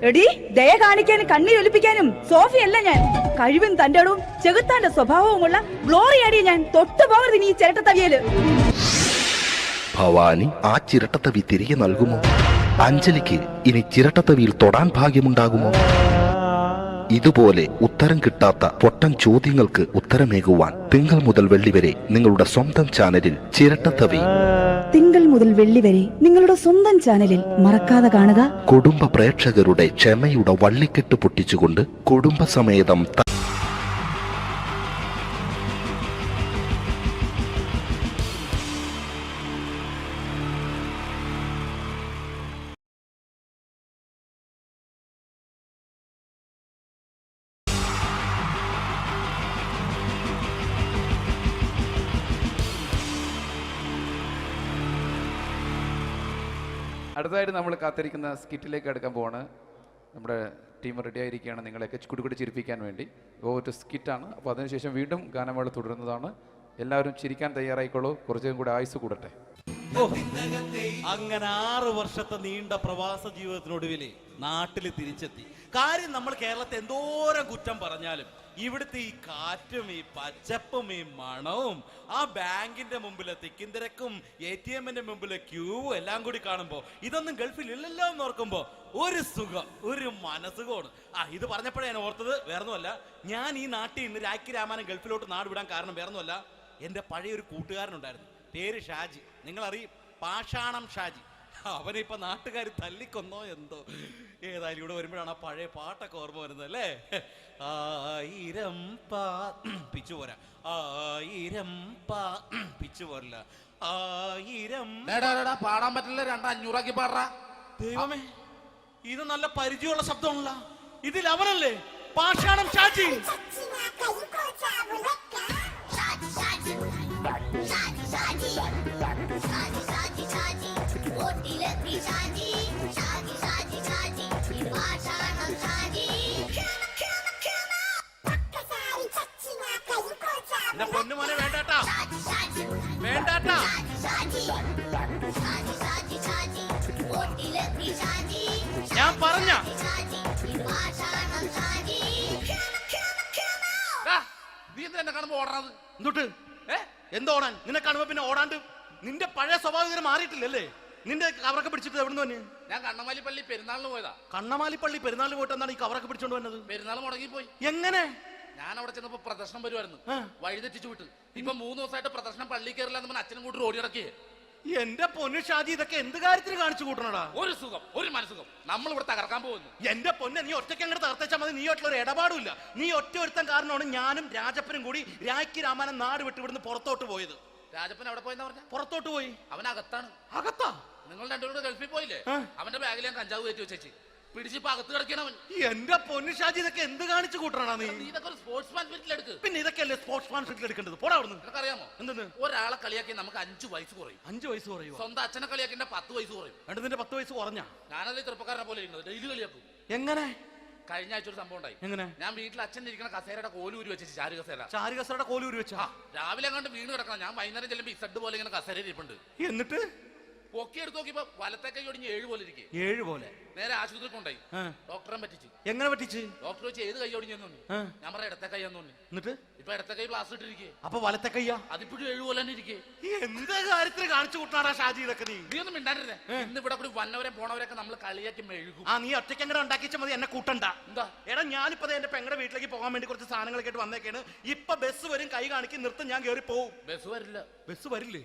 എടി, ദയ കാണിക്കാനും കണ്ണീരൊലിപ്പിക്കാനും സോഫിയല്ല ഞാൻ. കഴിവും തന്റെടും ചെകുത്താന്റെ സ്വഭാവവുമുള്ള ഗ്ലോറിയാടിയ ഞാൻ. തൊട്ടു പോകരുത് നീ ചിരട്ടത്തവിയല്. ഭവാനി ആ ചിരട്ടത്തവി തിരികെ നൽകുമോ? അഞ്ജലിക്ക് ഇനി ചിരട്ടത്തവിയിൽ തൊടാൻ ഭാഗ്യമുണ്ടാകുമോ? ഇതുപോലെ ഉത്തരം കിട്ടാത്ത പൊട്ടൻ ചോദ്യങ്ങൾക്ക് ഉത്തരമേകുവാൻ തിങ്കൾ മുതൽ വെള്ളി വരെ നിങ്ങളുടെ സ്വന്തം ചാനലിൽ ചിരട്ടത്തവി. തിങ്കൾ മുതൽ വെള്ളി വരെ നിങ്ങളുടെ സ്വന്തം ചാനലിൽ മറക്കാതെ കാണുക. കുടുംബ പ്രേക്ഷകരുടെ ക്ഷമയുടെ വള്ളിക്കെട്ട് പൊട്ടിച്ചുകൊണ്ട് കുടുംബസമേതം അടുത്തതായിട്ട് നമ്മൾ കാത്തിരിക്കുന്ന സ്കിറ്റിലേക്ക് അടുക്കാൻ പോവാണ്. നമ്മുടെ ടീം റെഡി ആയിരിക്കുകയാണ് നിങ്ങളെയൊക്കെ കുടുകുടി ചിരിപ്പിക്കാൻ വേണ്ടി. ഒരു സ്കിറ്റാണ്. അപ്പോൾ അതിനുശേഷം വീണ്ടും ഗാനമേള തുടരുന്നതാണ്. എല്ലാവരും ചിരിക്കാൻ തയ്യാറായിക്കോളൂ. കുറച്ചും കൂടെ ആയുസ് കൂടട്ടെ. അങ്ങനെ 6 വർഷത്തെ നീണ്ട പ്രവാസ ജീവിതത്തിനൊടുവിൽ നാട്ടിൽ തിരിച്ചെത്തി. കാര്യം നമ്മൾ കേരളത്തെ എന്തോരം കുറ്റം പറഞ്ഞാലും ഇവിടുത്തെ ഈ കാറ്റും ഈ പച്ചപ്പും ഈ മണവും ആ ബാങ്കിന്റെ മുമ്പിലെ തിക്കും തിരക്കും ATM-ന്റെ മുമ്പിലെ ക്യൂവും എല്ലാം കൂടി കാണുമ്പോൾ ഇതൊന്നും ഗൾഫിൽ ഇല്ലല്ലോ എന്ന് ഓർക്കുമ്പോൾ ഒരു സുഖം, ഒരു മനസ്സുഖമാണ്. ഇത് പറഞ്ഞപ്പോഴേ ഞാൻ ഓർത്തത് വേറൊന്നുമല്ല, ഞാൻ ഈ നാട്ടിൽ നിന്ന് രാഖി രാമായണം ഗൾഫിലോട്ട് നാട് വിടാൻ കാരണം വേറൊന്നുമല്ല, എൻ്റെ പഴയൊരു കൂട്ടുകാരനുണ്ടായിരുന്നു, പേര് ഷാജി. നിങ്ങളറിയും, പാഷാണം ഷാജി. അവനിപ്പോ നാട്ടുകാർ തല്ലിക്കൊന്നോ എന്തോ. ഏതായാലും ഇവിടെ വരുമ്പോഴാണ് ആ പഴയ പാട്ടൊക്കെ ഓർമ്മ വരുന്നത് അല്ലേ. 1000 പിച്ചു പോരാ, 1000 പിച്ചു പോരില്ല, 1000 പാടാൻ പറ്റില്ല. 200 പാടാ. ദൈവമേ, ഇത് നല്ല പരിചയമുള്ള ശബ്ദമാണല്ലോ. ഇതിൽ അവനല്ലേ പാഷാണം ഷാജി? പൊന്നുമോനെ വേണ്ടാട്ടാ, വേണ്ടാട്ടാ. ഞാൻ പറഞ്ഞ നീ എന്നെ കാണുമ്പോ ഓടാത് എന്തൊട്ട്? എന്തോടാൻ? നിന്നെ കാണുമ്പോ പിന്നെ ഓടാണ്ട് നിന്റെ പഴയ സ്വഭാവം മാറിയിട്ടില്ലല്ലേ? നിന്റെ കവറൊക്കെ പിടിച്ചിട്ട് എവിടെ നിന്ന്? ഞാൻ കണ്ണമാലിപ്പള്ളി പെരുന്നാളിന് പോയതാ. കണ്ണമാലിപ്പള്ളി പെരുന്നാളിന് പോയിട്ട് എന്താണ് ഈ കവറൊക്കെ പിടിച്ചോണ്ട് വന്നത്? പെരുന്നാൾ മുടങ്ങിപ്പോയി. എങ്ങനെ? ഞാൻ അവിടെ ചെന്നപ്പോ പ്രദർശനം വരുമായിരുന്നു, വഴിതെറ്റിച്ചു വിട്ടു. ഇപ്പൊ 3 ദിവസമായിട്ട് പ്രദർശനം പള്ളി കയറില്ല എന്ന് പറഞ്ഞ അച്ഛനും കൂട്ടി ഓടി ഇറക്കിയേ. എന്റെ പൊന്നു ഷാജി, ഇതൊക്കെ എന്ത് കാര്യത്തിന് കാണിച്ചു കൂട്ടണടാ? ഒരു സുഖം, ഒരു മനസുഖം. നമ്മൾ ഇവിടെ തകർക്കാൻ പോകുന്നു. എന്റെ പൊന്നെ, നീ ഒറ്റയ്ക്ക് അങ്ങോട്ട് തകർത്തേച്ചാൽ മതി. നീ ഒറ്റ ഒരു ഇടപാടുമില്ല. നീ ഒറ്റ ഒരുത്തൻ കാരണമാണ് ഞാനും രാജപ്പനും കൂടി രാഖി രാമായണം നാട് വിട്ട് ഇവിടുന്ന് പുറത്തോട്ട് പോയത്. രാജപ്പൻ എവിടെ പോയെന്നാ പറഞ്ഞ? പുറത്തോട്ട് പോയി. അവനകത്താണ്. അകത്താ? നിങ്ങൾ രണ്ടുപേരും ഗൾഫിൽ പോയില്ലേ? അവന്റെ ബാഗിൽ ഞാൻ കഞ്ചാവ് കയറ്റി വെച്ചേച്ച് പിടിച്ചിപ്പോ അകത്ത് കിടക്കണവൻ. എന്റെ പൊന്നു ഷാജി, ഇതൊക്കെ എന്ത് കാണിച്ചു കൂട്ടണ നീ? ഇതൊക്കെ ഒരു സ്പോർട്സ്മാൻ സ്പിരിറ്റിൽ എടുക്ക്. പിന്നെ ഇതൊക്കെയല്ലേ സ്പോർട്സ്മാൻ സ്പിരിറ്റിൽ എടുക്കേണ്ടത്? പോടാ അവിടുന്ന്. നിനക്കറിയാമോ എന്തെന്ന്? ഒരാളെ കളിയാക്കി നമുക്ക് 5 വയസ്സ് കുറയും. 5 വയസ്സ് കുറയും? സ്വന്തം അച്ഛനെ കളിയാക്കി 10 വയസ്സ് കുറയും. നിന്റെ 10 വയസ്സ് കുറഞ്ഞ? ഞാനത് ചെറുപ്പക്കാരനെ പോലെ ഇരുന്നത് ഡെയിലി കളിയാക്കും. എങ്ങനെ? കഴിഞ്ഞ ആഴ്ച ഒരു സംഭവം ഉണ്ടായി. എങ്ങനെ? ഞാൻ വീട്ടിൽ അച്ഛൻ ഇരിക്കുന്ന കസേരയുടെ കോലൂരി വെച്ചു. ചാരു കസേരയുടെ കോലൂരി വെച്ചാ? രാവിലെ അങ്ങോട്ട് വീണ് കിടക്കണം. ഞാൻ വൈകുന്നേരം ചെല്ലുമ്പോ ഇസഡ് പോലെ ഇങ്ങനെ കസേര ഇരിപ്പുണ്ട്. എന്നിട്ട് പൊക്കി എടുത്ത് നോക്കിയപ്പോ വലത്തെ കൈ ഒടിഞ്ഞ് 7 പോലെ ഇരിക്കും. 7 പോലെ? നേരെ ആശുപത്രി കൊണ്ടായി. ഡോക്ടറെ പറ്റിച്ച്. എങ്ങനെ പറ്റിച്ച്? ഡോക്ടർ വെച്ച് ഏത് കൈ ഒടിഞ്ഞെന്ന് തോന്നി. ഞാൻ പറഞ്ഞ ഇടത്തെ കൈ എന്ന് തോന്നി. എന്നിട്ട് ഇപ്പൊ ഇടത്തെ കൈ പ്ലാസ്റ്റർ ഇട്ടിരിക്കേ. അപ്പൊ വലത്തെ കൈയാ? അതിപ്പോഴും 7 പോലെ തന്നെ ഇരിക്കേ. എന്ത് കാര്യത്തിന് കാണിച്ചു കൂട്ടാറാ ഷാജി ഇതൊക്കെ? നീ ഒന്നും മിണ്ടാണ്ടിരുന്നേ. ഇന്ന് ഇവിടെ കൂടി വന്നവരെ പോണവരൊക്കെ നമ്മൾ കളിയാക്കി മെഴുകും. നീ ഒറ്റയ്ക്ക് എങ്ങനെ ഉണ്ടാക്കിച്ച മതി, എന്നെ കൂട്ടണ്ട. എന്താ? എടാ, ഞാനിപ്പോ എന്റെ പെങ്ങളുടെ വീട്ടിലേക്ക് പോകാൻ വേണ്ടി കുറച്ച് സാധനങ്ങളൊക്കെ ആയിട്ട് വന്നേക്കാണ്. ഇപ്പൊ ബസ് വരും, കൈ കാണിക്കും, നിർത്തും, ഞാൻ കയറി പോവും. ബസ് വരില്ല. ബസ് വരില്ലേ?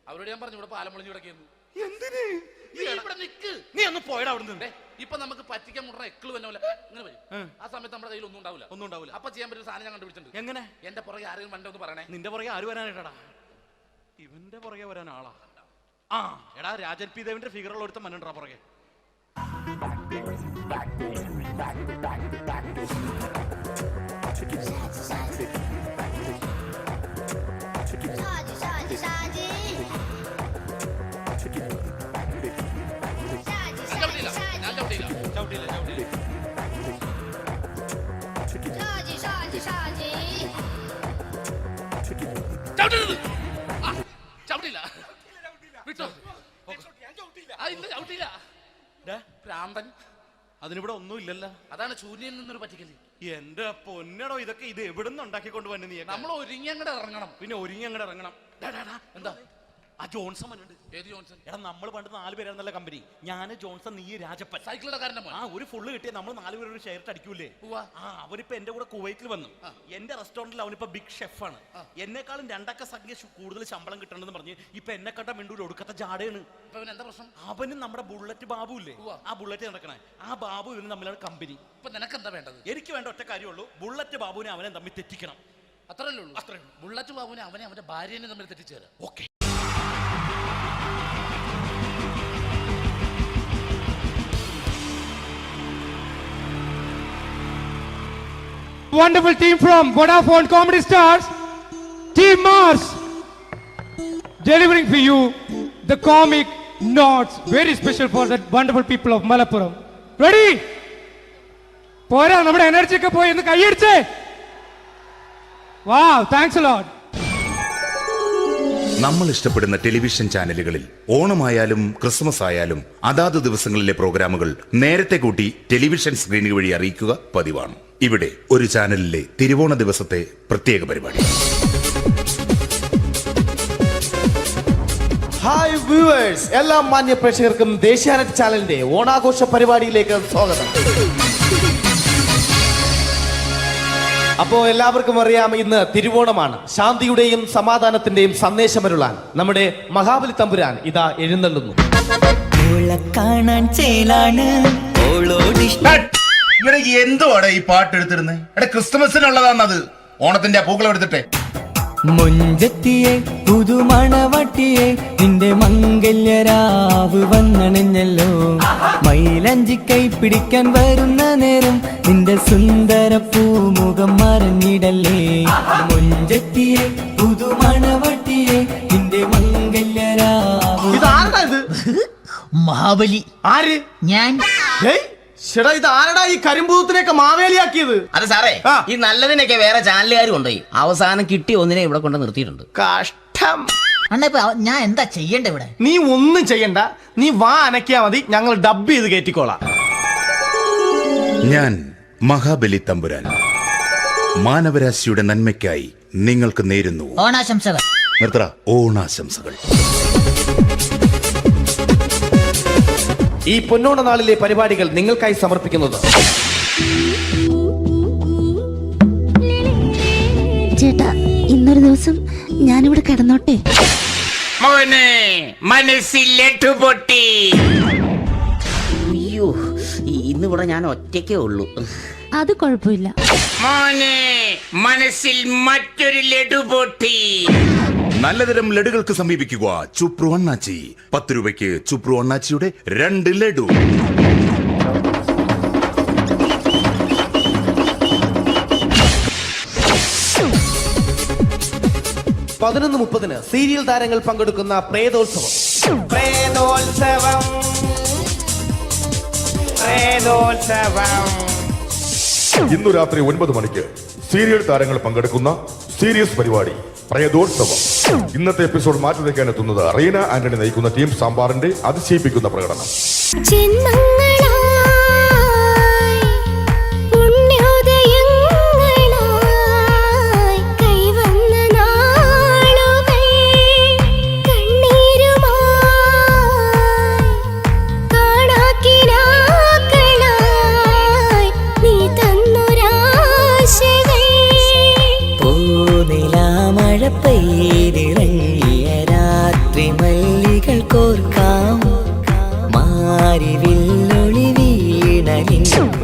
അവരോട് ഞാൻ പറഞ്ഞു ഇവിടെ പാലം പൊളിഞ്ഞു കിടക്കുന്നു. എന്തിന്? ഇവിടെ നിക്ക്. നീ ഒന്ന് പോയടാ അവിടുന്ന്. ഇപ്പൊ നമുക്ക് പറ്റിക്കാൻ മുടന്ന എക്കള് തന്നെ ഇങ്ങനെ വരും. ആ സമയത്ത് നമ്മുടെ കയ്യിൽ ഒന്നും ഉണ്ടാവില്ല. അപ്പൊ ചെയ്യാൻ പറ്റുന്ന സാധനം ഞാൻ കണ്ടുപിടിച്ചിട്ടുണ്ട്. എങ്ങനെ? എന്റെ പുറകെ ആരെങ്കിലും വണ്ടി ഒന്ന് പറയണേ. നിന്റെ പുറകെ ആര് വരാനായിട്ടാ? ഇവന്റെ പുറകെ വരാൻ ആളാ? എടാ, രാജൻ പി ദേവിന്റെ ഫിഗറുള്ള ഒരുത്ത മനുണ്ടാ പുറകെ. അതിനിവിടെ ഒന്നും ഇല്ലല്ലോ. അതാണ് ശൂന്യയിൽ നിന്നൊരു പറ്റിക്കല്. എന്റെ പൊന്നടോ, ഇതൊക്കെ ഇത് എവിടുന്ന് ഉണ്ടാക്കിക്കൊണ്ട് വന്നു നീ? നമ്മൾ ഒരുങ്ങി അങ്ങോട്ട് ഇറങ്ങണം. പിന്നെ ഒരുങ്ങി അങ്ങോട്ട് ഇറങ്ങണം. എന്താ? ആ ജോൺസൺ ഉണ്ട്. ഏത് ജോൺസൺ? എടാ, നമ്മൾ പണ്ട് 4 പേരായിരുന്നല്ല കമ്പനി. ഞാൻ, ജോൺസൺ, നീ, രാജപ്പൻ. സൈക്കിളുടെ കാരൻ. ഒരു ഫുള്ള് കിട്ടിയ നമ്മൾ 4 പേര് ഒരു ഷെയർ അടിക്കൂലേ? അവനിപ്പോ എന്റെ കൂടെ കുവൈറ്റിൽ വന്നു. എന്റെ റെസ്റ്റോറന്റിൽ അവനിപ്പോ ബിഗ് ഷെഫാണ്. എന്നെക്കാളും 2 സംഖ്യ കൂടുതൽ ശമ്പളം കിട്ടണമെന്ന് പറഞ്ഞ് ഇപ്പൊ എന്നെ കണ്ട മിണ്ടൂര് ഒടുക്കത്തെ ജാടയാണ്. എന്താ പ്രശ്നം? അവനും നമ്മുടെ ബുള്ളറ്റ് ബാബു ഇല്ലേ, ആ ബുള്ളറ്റ് നടക്കണേ, ആ ബാബു ഇവനും തമ്മിലാണ് കമ്പനി. ഇപ്പൊ നിനക്ക് എന്താ വേണ്ടത്? എനിക്ക് വേണ്ട ഒറ്റ കാര്യമുള്ളൂ, ബുള്ളറ്റ് ബാബുവിനെ അവനെ തമ്മിൽ തെറ്റിക്കണം. അത്രയല്ലേ ഉള്ളൂ? ബുള്ളറ്റ് ബാബുവിനെ അവനെ അവന്റെ ഭാര്യനെ തമ്മിൽ തെറ്റിച്ചേരാം. Okay. Wonderful team from Vodafone Comedy Stars, Team Mars, delivering for you the comic notes very special for the wonderful people of Malappuram. Ready? പോരാ നമ്മുടെ എനർജി ഒക്കെ പോയി ഒന്ന് കൈയടിച്ചേ. Wow, thanks a lot. നമ്മൾ ഇഷ്ടപ്പെടുന്ന ടെലിവിഷൻ ചാനലുകളിൽ ഓണമായാലും ക്രിസ്മസ് ആയാലും അതാത് ദിവസങ്ങളിലെ പ്രോഗ്രാമുകൾ നേരത്തെ കൂട്ടി ടെലിവിഷൻ സ്ക്രീനുകൾ വഴി അറിയിക്കുക പതിവാണ്. ഇവിടെ ഒരു ചാനലിലെ തിരുവോണ ദിവസത്തെ പ്രത്യേക പരിപാടി. ഹായ് വ്യൂവേഴ്സ്, എല്ലാ മാന്യ പ്രേക്ഷകർക്കും ദേശീയാനെറ്റ് ചാനലിന്റെ ഓണാഘോഷ പരിപാടിയിലേക്ക് സ്വാഗതം. അപ്പോ എല്ലാവർക്കും അറിയാം, ഇന്ന് തിരുവോണമാണ്. ശാന്തിയുടെയും സമാധാനത്തിന്റെയും സന്ദേശമരുളാൻ നമ്മുടെ മഹാബലി തമ്പുരാൻ ഇതാ എഴുന്നള്ളുന്നു. എന്തുവാടെ ഈ പാട്ട് എടുത്തിരുന്നത്? എടാ ക്രിസ്മസിനുള്ളതാണത്, ഓണത്തിന്റെ പൂക്കളം എടുത്തിട്ടെ. മൊഞ്ചത്തിയെ പുതുമണവട്ടിയെ നിന്റെ മംഗല്യരാവ് വന്നണഞ്ഞല്ലോ. മൈലഞ്ചി കൈ പിടിക്കാൻ വരുന്ന നേരം നിന്റെ സുന്ദര പൂമുഖം മറഞ്ഞിടല്ലേ. മൊഞ്ചത്തിയെ പുതുമണവട്ടിയെ നിന്റെ മംഗല്യരാവ്. മഹാബലി. ആര്? ഞാൻ. ചേട്ടാ, ഇത് ആരടാ ഈ കരിമ്പൂത്തിനെയൊക്കെ മാവേലിയാക്കിയത്? അതെ സാറേ, ഈ നല്ലതിനൊക്കെ വേറെ ചാനലുകാർ കൊണ്ടുപോയി അവസാനം കിട്ടിയ ഒന്നിനെ ഇവിടെ കൊണ്ട് നിർത്തിയിട്ടുണ്ട്. കഷ്ടം. ഞാൻ എന്താ ചെയ്യണ്ട ഇവിടെ? നീ ഒന്നും ചെയ്യണ്ട, നീ വാ അനക്കിയാ മതി, ഞങ്ങൾ ഡബ് ചെയ്ത് കയറ്റിക്കോളാം. ഞാൻ മഹാബലി തമ്പുരാൻ മാനവരാശിയുടെ നന്മയ്ക്കായി നിങ്ങൾക്ക് നേരുന്നു ഓണാശംസകൾ. നിർത്തറ. ഓണാശംസകൾ. ഈ പൊന്നോണ നാളിലെ പരിപാടികൾ നിങ്ങൾക്കായി സമർപ്പിക്കുന്നത് ചേട്ടാ, ഇന്നൊരു ദിവസം ഞാനിവിടെ കിടന്നോട്ടെ. മോനെ മനസ്സിലെട്ടു പൊട്ടി. അയ്യോ, ഇന്നിവിടെ ഞാൻ ഒറ്റയ്ക്കേ ഉള്ളൂ. അത് കുഴപ്പമില്ല. മോനെ മനസ്സിൽ മറ്റൊരു ലഡു പൊട്ടി. നല്ലതരം ലഡുകൾക്ക് സമീപിക്കുക ചുപ്രു അണ്ണാച്ചി. 10 രൂപയ്ക്ക് ചുപ്രു അണ്ണാച്ചിയുടെ 2 ലഡു. പതിനൊന്ന് 30 സീരിയൽ താരങ്ങൾ പങ്കെടുക്കുന്ന പ്രേതോത്സവം. ഇന്നു രാത്രി 9 മണിക്ക് സീരിയൽ താരങ്ങൾ പങ്കെടുക്കുന്ന സീരിയസ് പരിപാടി പ്രേതോത്സവം. ഇന്നത്തെ എപ്പിസോഡ് മാറ്റി വയ്ക്കാൻ എത്തുന്നത് റീന ആന്റണി നയിക്കുന്ന ടീം സാമ്പാറിന്റെ അതിശയിപ്പിക്കുന്ന പ്രകടനം.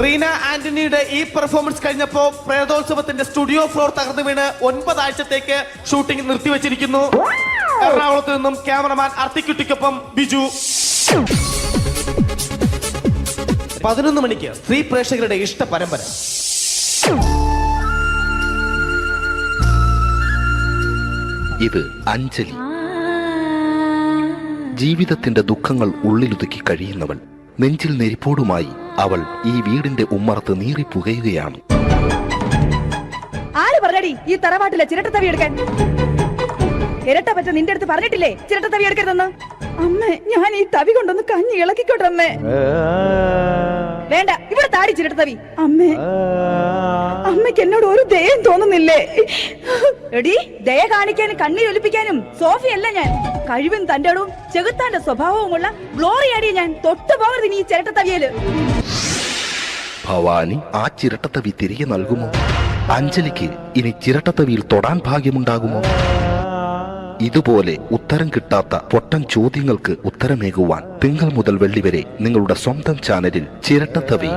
റീന ആന്റണിയുടെ ഈ പെർഫോമൻസ് കഴിഞ്ഞപ്പോ പ്രേതോത്സവത്തിന്റെ സ്റ്റുഡിയോ ഫ്ലോർ തകർന്നു വീണ് 9 ആഴ്ചത്തേക്ക് ഷൂട്ടിംഗ് നിർത്തിവെച്ചിരിക്കുന്നു. എറണാകുളത്ത് നിന്നും ക്യാമറമാൻ അർത്തിക്കുട്ടിക്കൊപ്പം ബിജു. 11 മണിക്ക് സ്ത്രീ പ്രേക്ഷകരുടെ ഇഷ്ട പരമ്പര. ഇത് അഞ്ജലി. ജീവിതത്തിന്റെ ദുഃഖങ്ങൾ ഉള്ളിലൊതുക്കി കഴിയുന്നവൾ. നെഞ്ചിൽ നെരിപ്പോടുമായി അവൾ ഈ വീടിന്റെ ഉമ്മറത്ത് നീറിപ്പുകയുകയാണ്. ആര് പറഞ്ഞടി ഈ തറവാട്ടിലെ ചിരട്ടത്തവി എടുക്കാൻ? ഇരട്ട പറ്റ നിന്റെ അടുത്ത് പറഞ്ഞിട്ടില്ലേ ചിരട്ടത്തവി എടുക്കരുതെന്ന്? അമ്മേ, ഞാൻ ഈ തവി കൊണ്ടൊന്ന് കഞ്ഞി ഇളക്കിക്കോട്ടെ അമ്മേ. വേണ്ട, ഇവിടെ താടി ചിരട്ടത്തവി. അമ്മേ, അമ്മയ്ക്ക് എന്നോട് ഒരു ദയം തോന്നുന്നില്ലേ? എടി, ദയ കാണിക്കാനും കണ്ണീരൊലിപ്പിക്കാനും സോഫിയല്ല ഞാൻ. കഴിവും തന്റെടവും ചെകുത്താന്റെ സ്വഭാവവുമുള്ള ഗ്ലോറി ആടിയ ഞാൻ. തൊട്ടു പോകരുത് നീ ചിരട്ടത്തവിയല്. ഭവാനി ആ ചിരട്ടത്തവി തിരികെ നൽകുമോ? അഞ്ജലിക്ക് ഇനി ചിരട്ടത്തവിയിൽ തൊടാൻ ഭാഗ്യമുണ്ടാകുമോ? ഇതുപോലെ ഉത്തരം കിട്ടാത്ത പൊട്ടൻ ചോദ്യങ്ങൾക്ക് ഉത്തരമേകുവാൻ തിങ്കൾ മുതൽ വെള്ളി വരെ നിങ്ങളുടെ സ്വന്തം ചാനലിൽ ചിരട്ടത്തവി.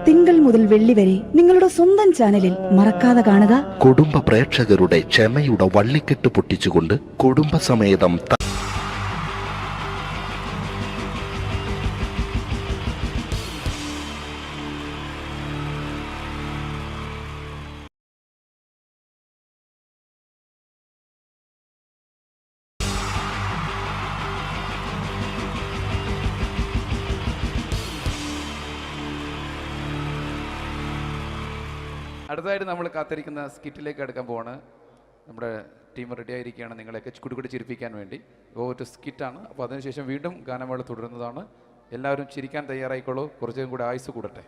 തിങ്കൾ മുതൽ വെള്ളി വരെ നിങ്ങളുടെ സ്വന്തം ചാനലിൽ മറക്കാതെ കാണുക. കുടുംബ പ്രേക്ഷകരുടെ ക്ഷമയുടെ വള്ളിക്കെട്ട് പൊട്ടിച്ചുകൊണ്ട് കുടുംബസമേതം അടുത്തതായിട്ട് നമ്മൾ കാത്തിരിക്കുന്ന സ്കിറ്റിലേക്ക് അടുക്കാൻ പോവാണ്. നമ്മുടെ ടീം റെഡി ആയിരിക്കുകയാണ് നിങ്ങളെയൊക്കെ കുടുകുടി ചിരിപ്പിക്കാൻ വേണ്ടി. ഒരു സ്കിറ്റാണ്. അപ്പോൾ അതിനുശേഷം വീണ്ടും ഗാനമേള തുടരുന്നതാണ്. എല്ലാവരും ചിരിക്കാൻ തയ്യാറായിക്കോളൂ. കുറച്ചും കൂടെ ആയുസ് കൂടട്ടെ.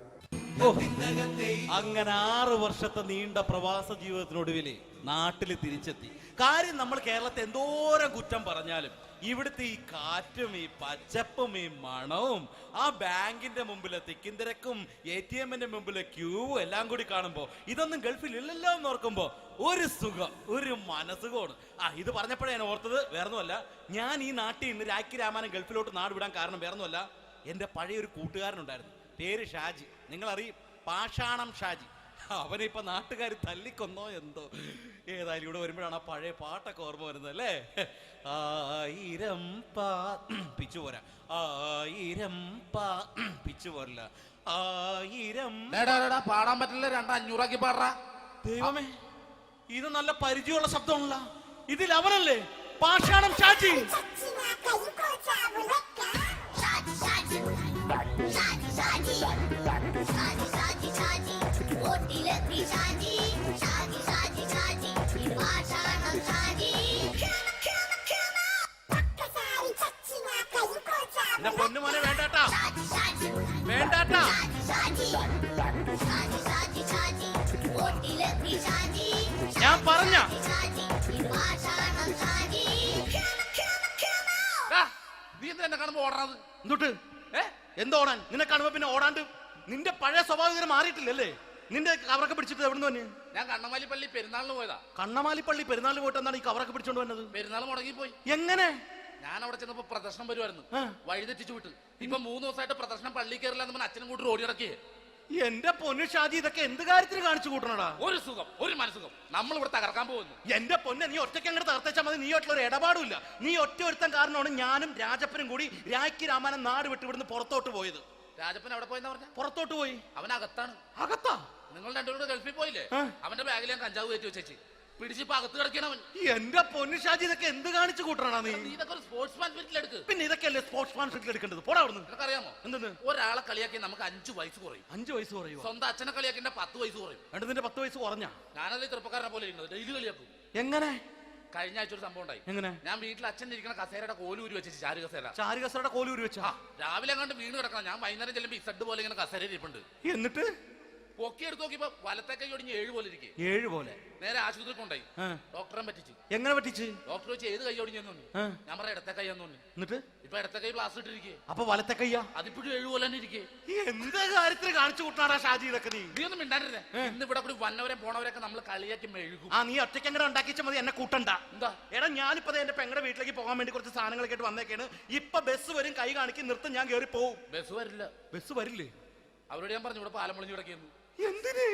അങ്ങനെ 6 വർഷത്തെ നീണ്ട പ്രവാസ ജീവിതത്തിനൊടുവിൽ നാട്ടിൽ തിരിച്ചെത്തി. കാര്യം നമ്മൾ കേരളത്തെ എന്തോരം കുറ്റം പറഞ്ഞാലും ഇവിടുത്തെ ഈ കാറ്റും ഈ പച്ചപ്പും ഈ മണവും ആ ബാങ്കിന്റെ മുമ്പിലെ തിക്കും തിരക്കും ATM-ന്റെ മുമ്പിലെ ക്യൂവും എല്ലാം കൂടി കാണുമ്പോൾ ഇതൊന്നും ഗൾഫിൽ ഇല്ലല്ലോ എന്ന് ഓർക്കുമ്പോൾ ഒരു സുഖം, ഒരു മനസ്സുഖമാണ്. ഇത് പറഞ്ഞപ്പോഴേ ഞാൻ ഓർത്തത് വേറൊന്നുമല്ല, ഞാൻ ഈ നാട്ടിൽ നിന്ന് രാഖി രാമായണം ഗൾഫിലോട്ട് നാട് വിടാൻ കാരണം വേറൊന്നുമല്ല, എൻ്റെ പഴയ ഒരു കൂട്ടുകാരനുണ്ടായിരുന്നു, പേര് ഷാജി. നിങ്ങളറിയും, പാഷാണം ഷാജി. അവനിപ്പോ നാട്ടുകാർ തല്ലിക്കൊന്നോ എന്തോ. ഏതായാലും ഇവിടെ വരുമ്പോഴാണ് ആ പഴയ പാട്ടൊക്കെ ഓർമ്മ വരുന്നത് അല്ലേ. 1000 പിച്ചു പോരാ, 1000 പിച്ചു പോരില്ല, 1000 പാടാൻ പറ്റില്ല, 200 പാടാ. ദൈവമേ, ഇത് നല്ല പരിചയമുള്ള ശബ്ദമുള്ള. ഇതിൽ അവനല്ലേ പാഷാണം ഷാജി. പൊന്നുമോനെ വേണ്ടാട്ടാ, വേണ്ടാട്ടാ. ഞാൻ പറഞ്ഞ നീ എന്താ കാണുമ്പോ ഓടാത് എന്തൊട്ട്? എന്തോടാൻ? നിന്നെ കാണുമ്പോ പിന്നെ ഓടാണ്ട് നിന്റെ പഴയ സ്വഭാവം മാറിയിട്ടില്ലല്ലേ? നിന്റെ കവറൊക്കെ പിടിച്ചിട്ട് എവിടെ നിന്ന് തന്നെ? ഞാൻ കണ്ണമാലി പള്ളി പെരുന്നാളിന് പോയതാ. കണ്ണമാലി പള്ളി പെരുന്നാളിന് പോയിട്ട് എന്താണ് ഈ കവറൊക്കെ പിടിച്ചോണ്ട് വന്നത്? പെരുന്നാൾ മുടങ്ങിപ്പോയി. എങ്ങനെ? ഞാൻ അവിടെ ചെന്നപ്പോ പ്രദർശനം വരുമായിരുന്നു, വഴിതെറ്റിച്ചു വിട്ട്. ഇപ്പൊ 3 ദിവസമായിട്ട് പ്രദർശനം പള്ളി കയറില്ല എന്ന് അച്ഛനും കൂട്ടി ഓടി ഇറക്കിയേ. എന്റെ പൊന്നു ഷാജി, ഇതൊക്കെ എന്ത് കാര്യത്തിന് കാണിച്ചു കൂട്ടണടാ? ഒരു സുഖം, ഒരു മനസുഖം. നമ്മൾ ഇവിടെ തകർക്കാൻ പോകുന്നു. എന്റെ പൊന്നെ, നീ ഒറ്റയ്ക്ക് അങ്ങോട്ട് തകർത്തേച്ചാൽ മതി. നീ ഒറ്റ ഒരു ഇടപാടുമില്ല. നീ ഒറ്റ ഒരുത്തൻ കാരണമാണ് ഞാനും രാജപ്പനും കൂടി രാഖി രാമായണം നാട് വിട്ട് ഇവിടുന്ന് പുറത്തോട്ട് പോയത്. രാജപ്പൻ എവിടെ പോയെന്ന് പറഞ്ഞ? പുറത്തോട്ട് പോയി. അവനകത്താണ്. അകത്താ? നിങ്ങൾ രണ്ടുപേരും ഗൾഫിൽ പോയില്ലേ? അവന്റെ ബാഗിൽ ഞാൻ കഞ്ചാവ് കയറ്റി വെച്ചേച്ച് പിടിച്ചിപ്പോ അകത്ത് കിടക്കണവൻ. എന്റെ പൊന്നു ഷാജി, ഇതൊക്കെ എന്ത് കാണിച്ചു കൂട്ടണ നീ? ഇതൊക്കെ ഒരു സ്പോർട്സ്മാൻ സ്പിരിറ്റിൽ എടുക്ക്. പിന്നെ ഇതൊക്കെയല്ലേ സ്പോർട്സ്മാൻ സ്പിരിറ്റിൽ എടുക്കേണ്ടത്? പോടാ അവിടുന്ന്. നിനക്കറിയാമോ എന്തെന്ന്? ഒരാളെ കളിയാക്കി നമുക്ക് 5 വയസ്സ് കുറയും. 5 വയസ്സ് കുറയും? സ്വന്തം അച്ഛനെ കളിയാക്കി 10 വയസ്സ് കുറയും. എന്നിട്ട് നിന്റെ 10 വയസ്സ് കുറഞ്ഞ? ഞാനത് ചെറുപ്പക്കാരനെ പോലെ ഇരുന്നത് ഡെയിലി കളിയാക്കും. എങ്ങനെ? കഴിഞ്ഞ ആഴ്ച ഒരു സംഭവം ഉണ്ടായി. എങ്ങനെ? ഞാൻ വീട്ടിൽ അച്ഛൻ ഇരിക്കുന്ന കസേരയുടെ കോലൂരി വെച്ചു. ചാരു കസേരയുടെ കോലൂരി വെച്ചാ? രാവിലെ അങ്ങോട്ട് വീണ് കിടക്കണം. ഞാൻ വൈകുന്നേരം ചെല്ലുമ്പോ ഇസഡ് പോലെ ഇങ്ങനെ കസേര ഇരിപ്പുണ്ട്. എന്നിട്ട് പൊക്കി എടുത്ത് നോക്കിയപ്പോ വലത്തെ കൈ ഒടിഞ്ഞ് 7 പോലെ ഇരിക്കേ. 7 പോലെ? നേരെ ആശുപത്രി കൊണ്ടായി. ഡോക്ടറെ പറ്റിച്ച്. എങ്ങനെ പറ്റിച്ച്? ഡോക്ടർ വെച്ച് ഏത് കൈ ഒടിഞ്ഞെന്നു? ഞാൻ പറയാം ഇടത്തെ കൈ എന്ന്. എന്നിട്ട് ഇപ്പൊ ഇടത്തെ കൈ പ്ലാസ്റ്റർ ഇട്ടിരിക്കേ. അപ്പൊ വലത്തെ കയ്യാ? അതിപ്പോഴും 7 പോലെ തന്നെ ഇരിക്കേ. എന്താ കാര്യത്തിന് കാണിച്ചു കൂട്ടാറാ ഷാജി ഇതൊക്കെ? നീ ഒന്നും മിണ്ടാണ്ടിരുന്നേ. ഇന്ന് ഇവിടെ കൂടി വന്നവരെ പോണവരൊക്കെ നമ്മൾ കളിയാക്കി മെഴുകും. നീ ഒറ്റയ്ക്ക് അങ്ങനെ ഉണ്ടാക്കിച്ചാൽ മതി, എന്നെ കൂട്ടണ്ട. എന്താ? എടാ, ഞാനിപ്പോ എന്റെ പെങ്ങളുടെ വീട്ടിലേക്ക് പോകാൻ വേണ്ടി കുറച്ച് സാധനങ്ങളൊക്കെ ആയിട്ട് വന്നേക്കാണ്. ഇപ്പൊ ബസ് വരും, കൈ കാണിക്കും, നിർത്തും, ഞാൻ കയറി പോവും. ബസ് വരില്ല. ബസ് വരില്ലേ? അവരോട് ഞാൻ പറഞ്ഞു ഇവിടെ പാലം പൊളിഞ്ഞു കിടക്കുന്നു. എന്തിന്?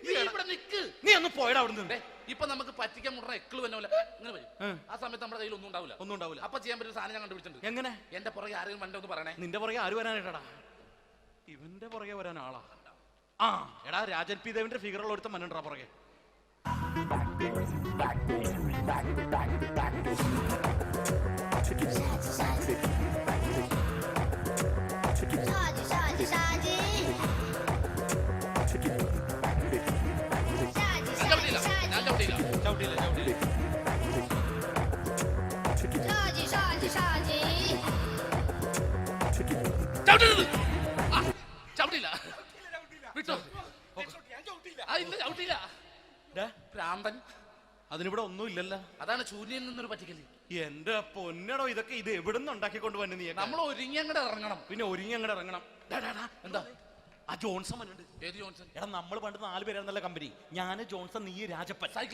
ഇവിടെ നിക്ക്. നീ ഒന്ന് പോയടാ അവിടുന്ന്. ഇപ്പൊ നമുക്ക് പറ്റിക്കാൻ മുട എക്കള് വന്നോലെ ഇങ്ങനെ വരും. ആ സമയത്ത് നമ്മുടെ കയ്യിൽ ഒന്നും ഉണ്ടാവില്ല. അപ്പൊ ചെയ്യാൻ പറ്റുന്ന സാധനം ഞാൻ കണ്ടുപിടിച്ചിട്ടുണ്ട്. എങ്ങനെ? എന്റെ പുറകെ ആരെങ്കിലും വണ്ടി ഒന്ന് പറയണേ. നിന്റെ പുറകെ ആര് വരാനായിട്ടാ? ഇവന്റെ പുറകെ വരാൻ ആളാ? എടാ, രാജൻ പി ദേവിന്റെ ഫിഗറുള്ള ഒരുത്തം മനുണ്ടാ പുറകെ. അതിനിവിടെ ഒന്നും ഇല്ലല്ലോ. അതാണ് ശൂന്യൻ നിന്നൊരു പറ്റിക്കല്. എന്റെ പൊന്നടോ, ഇതൊക്കെ ഇത് എവിടുന്ന് ഉണ്ടാക്കിക്കൊണ്ട് വന്നു നീ? നമ്മൾ ഒരുങ്ങി അങ്ങോട്ട് ഇറങ്ങണം. പിന്നെ ഒരുങ്ങി അങ്ങോട്ട് ഇറങ്ങണം. എന്താ? ആ ജോൺസൺ വന്നിട്ടുണ്ട്. ഏത് ജോൺസൺ? എടാ, നമ്മൾ പണ്ട് 4 പേരായിരുന്നല്ല കമ്പനി. ഞാന്, ജോൺസൺ, നീ, രാജപ്പൻ.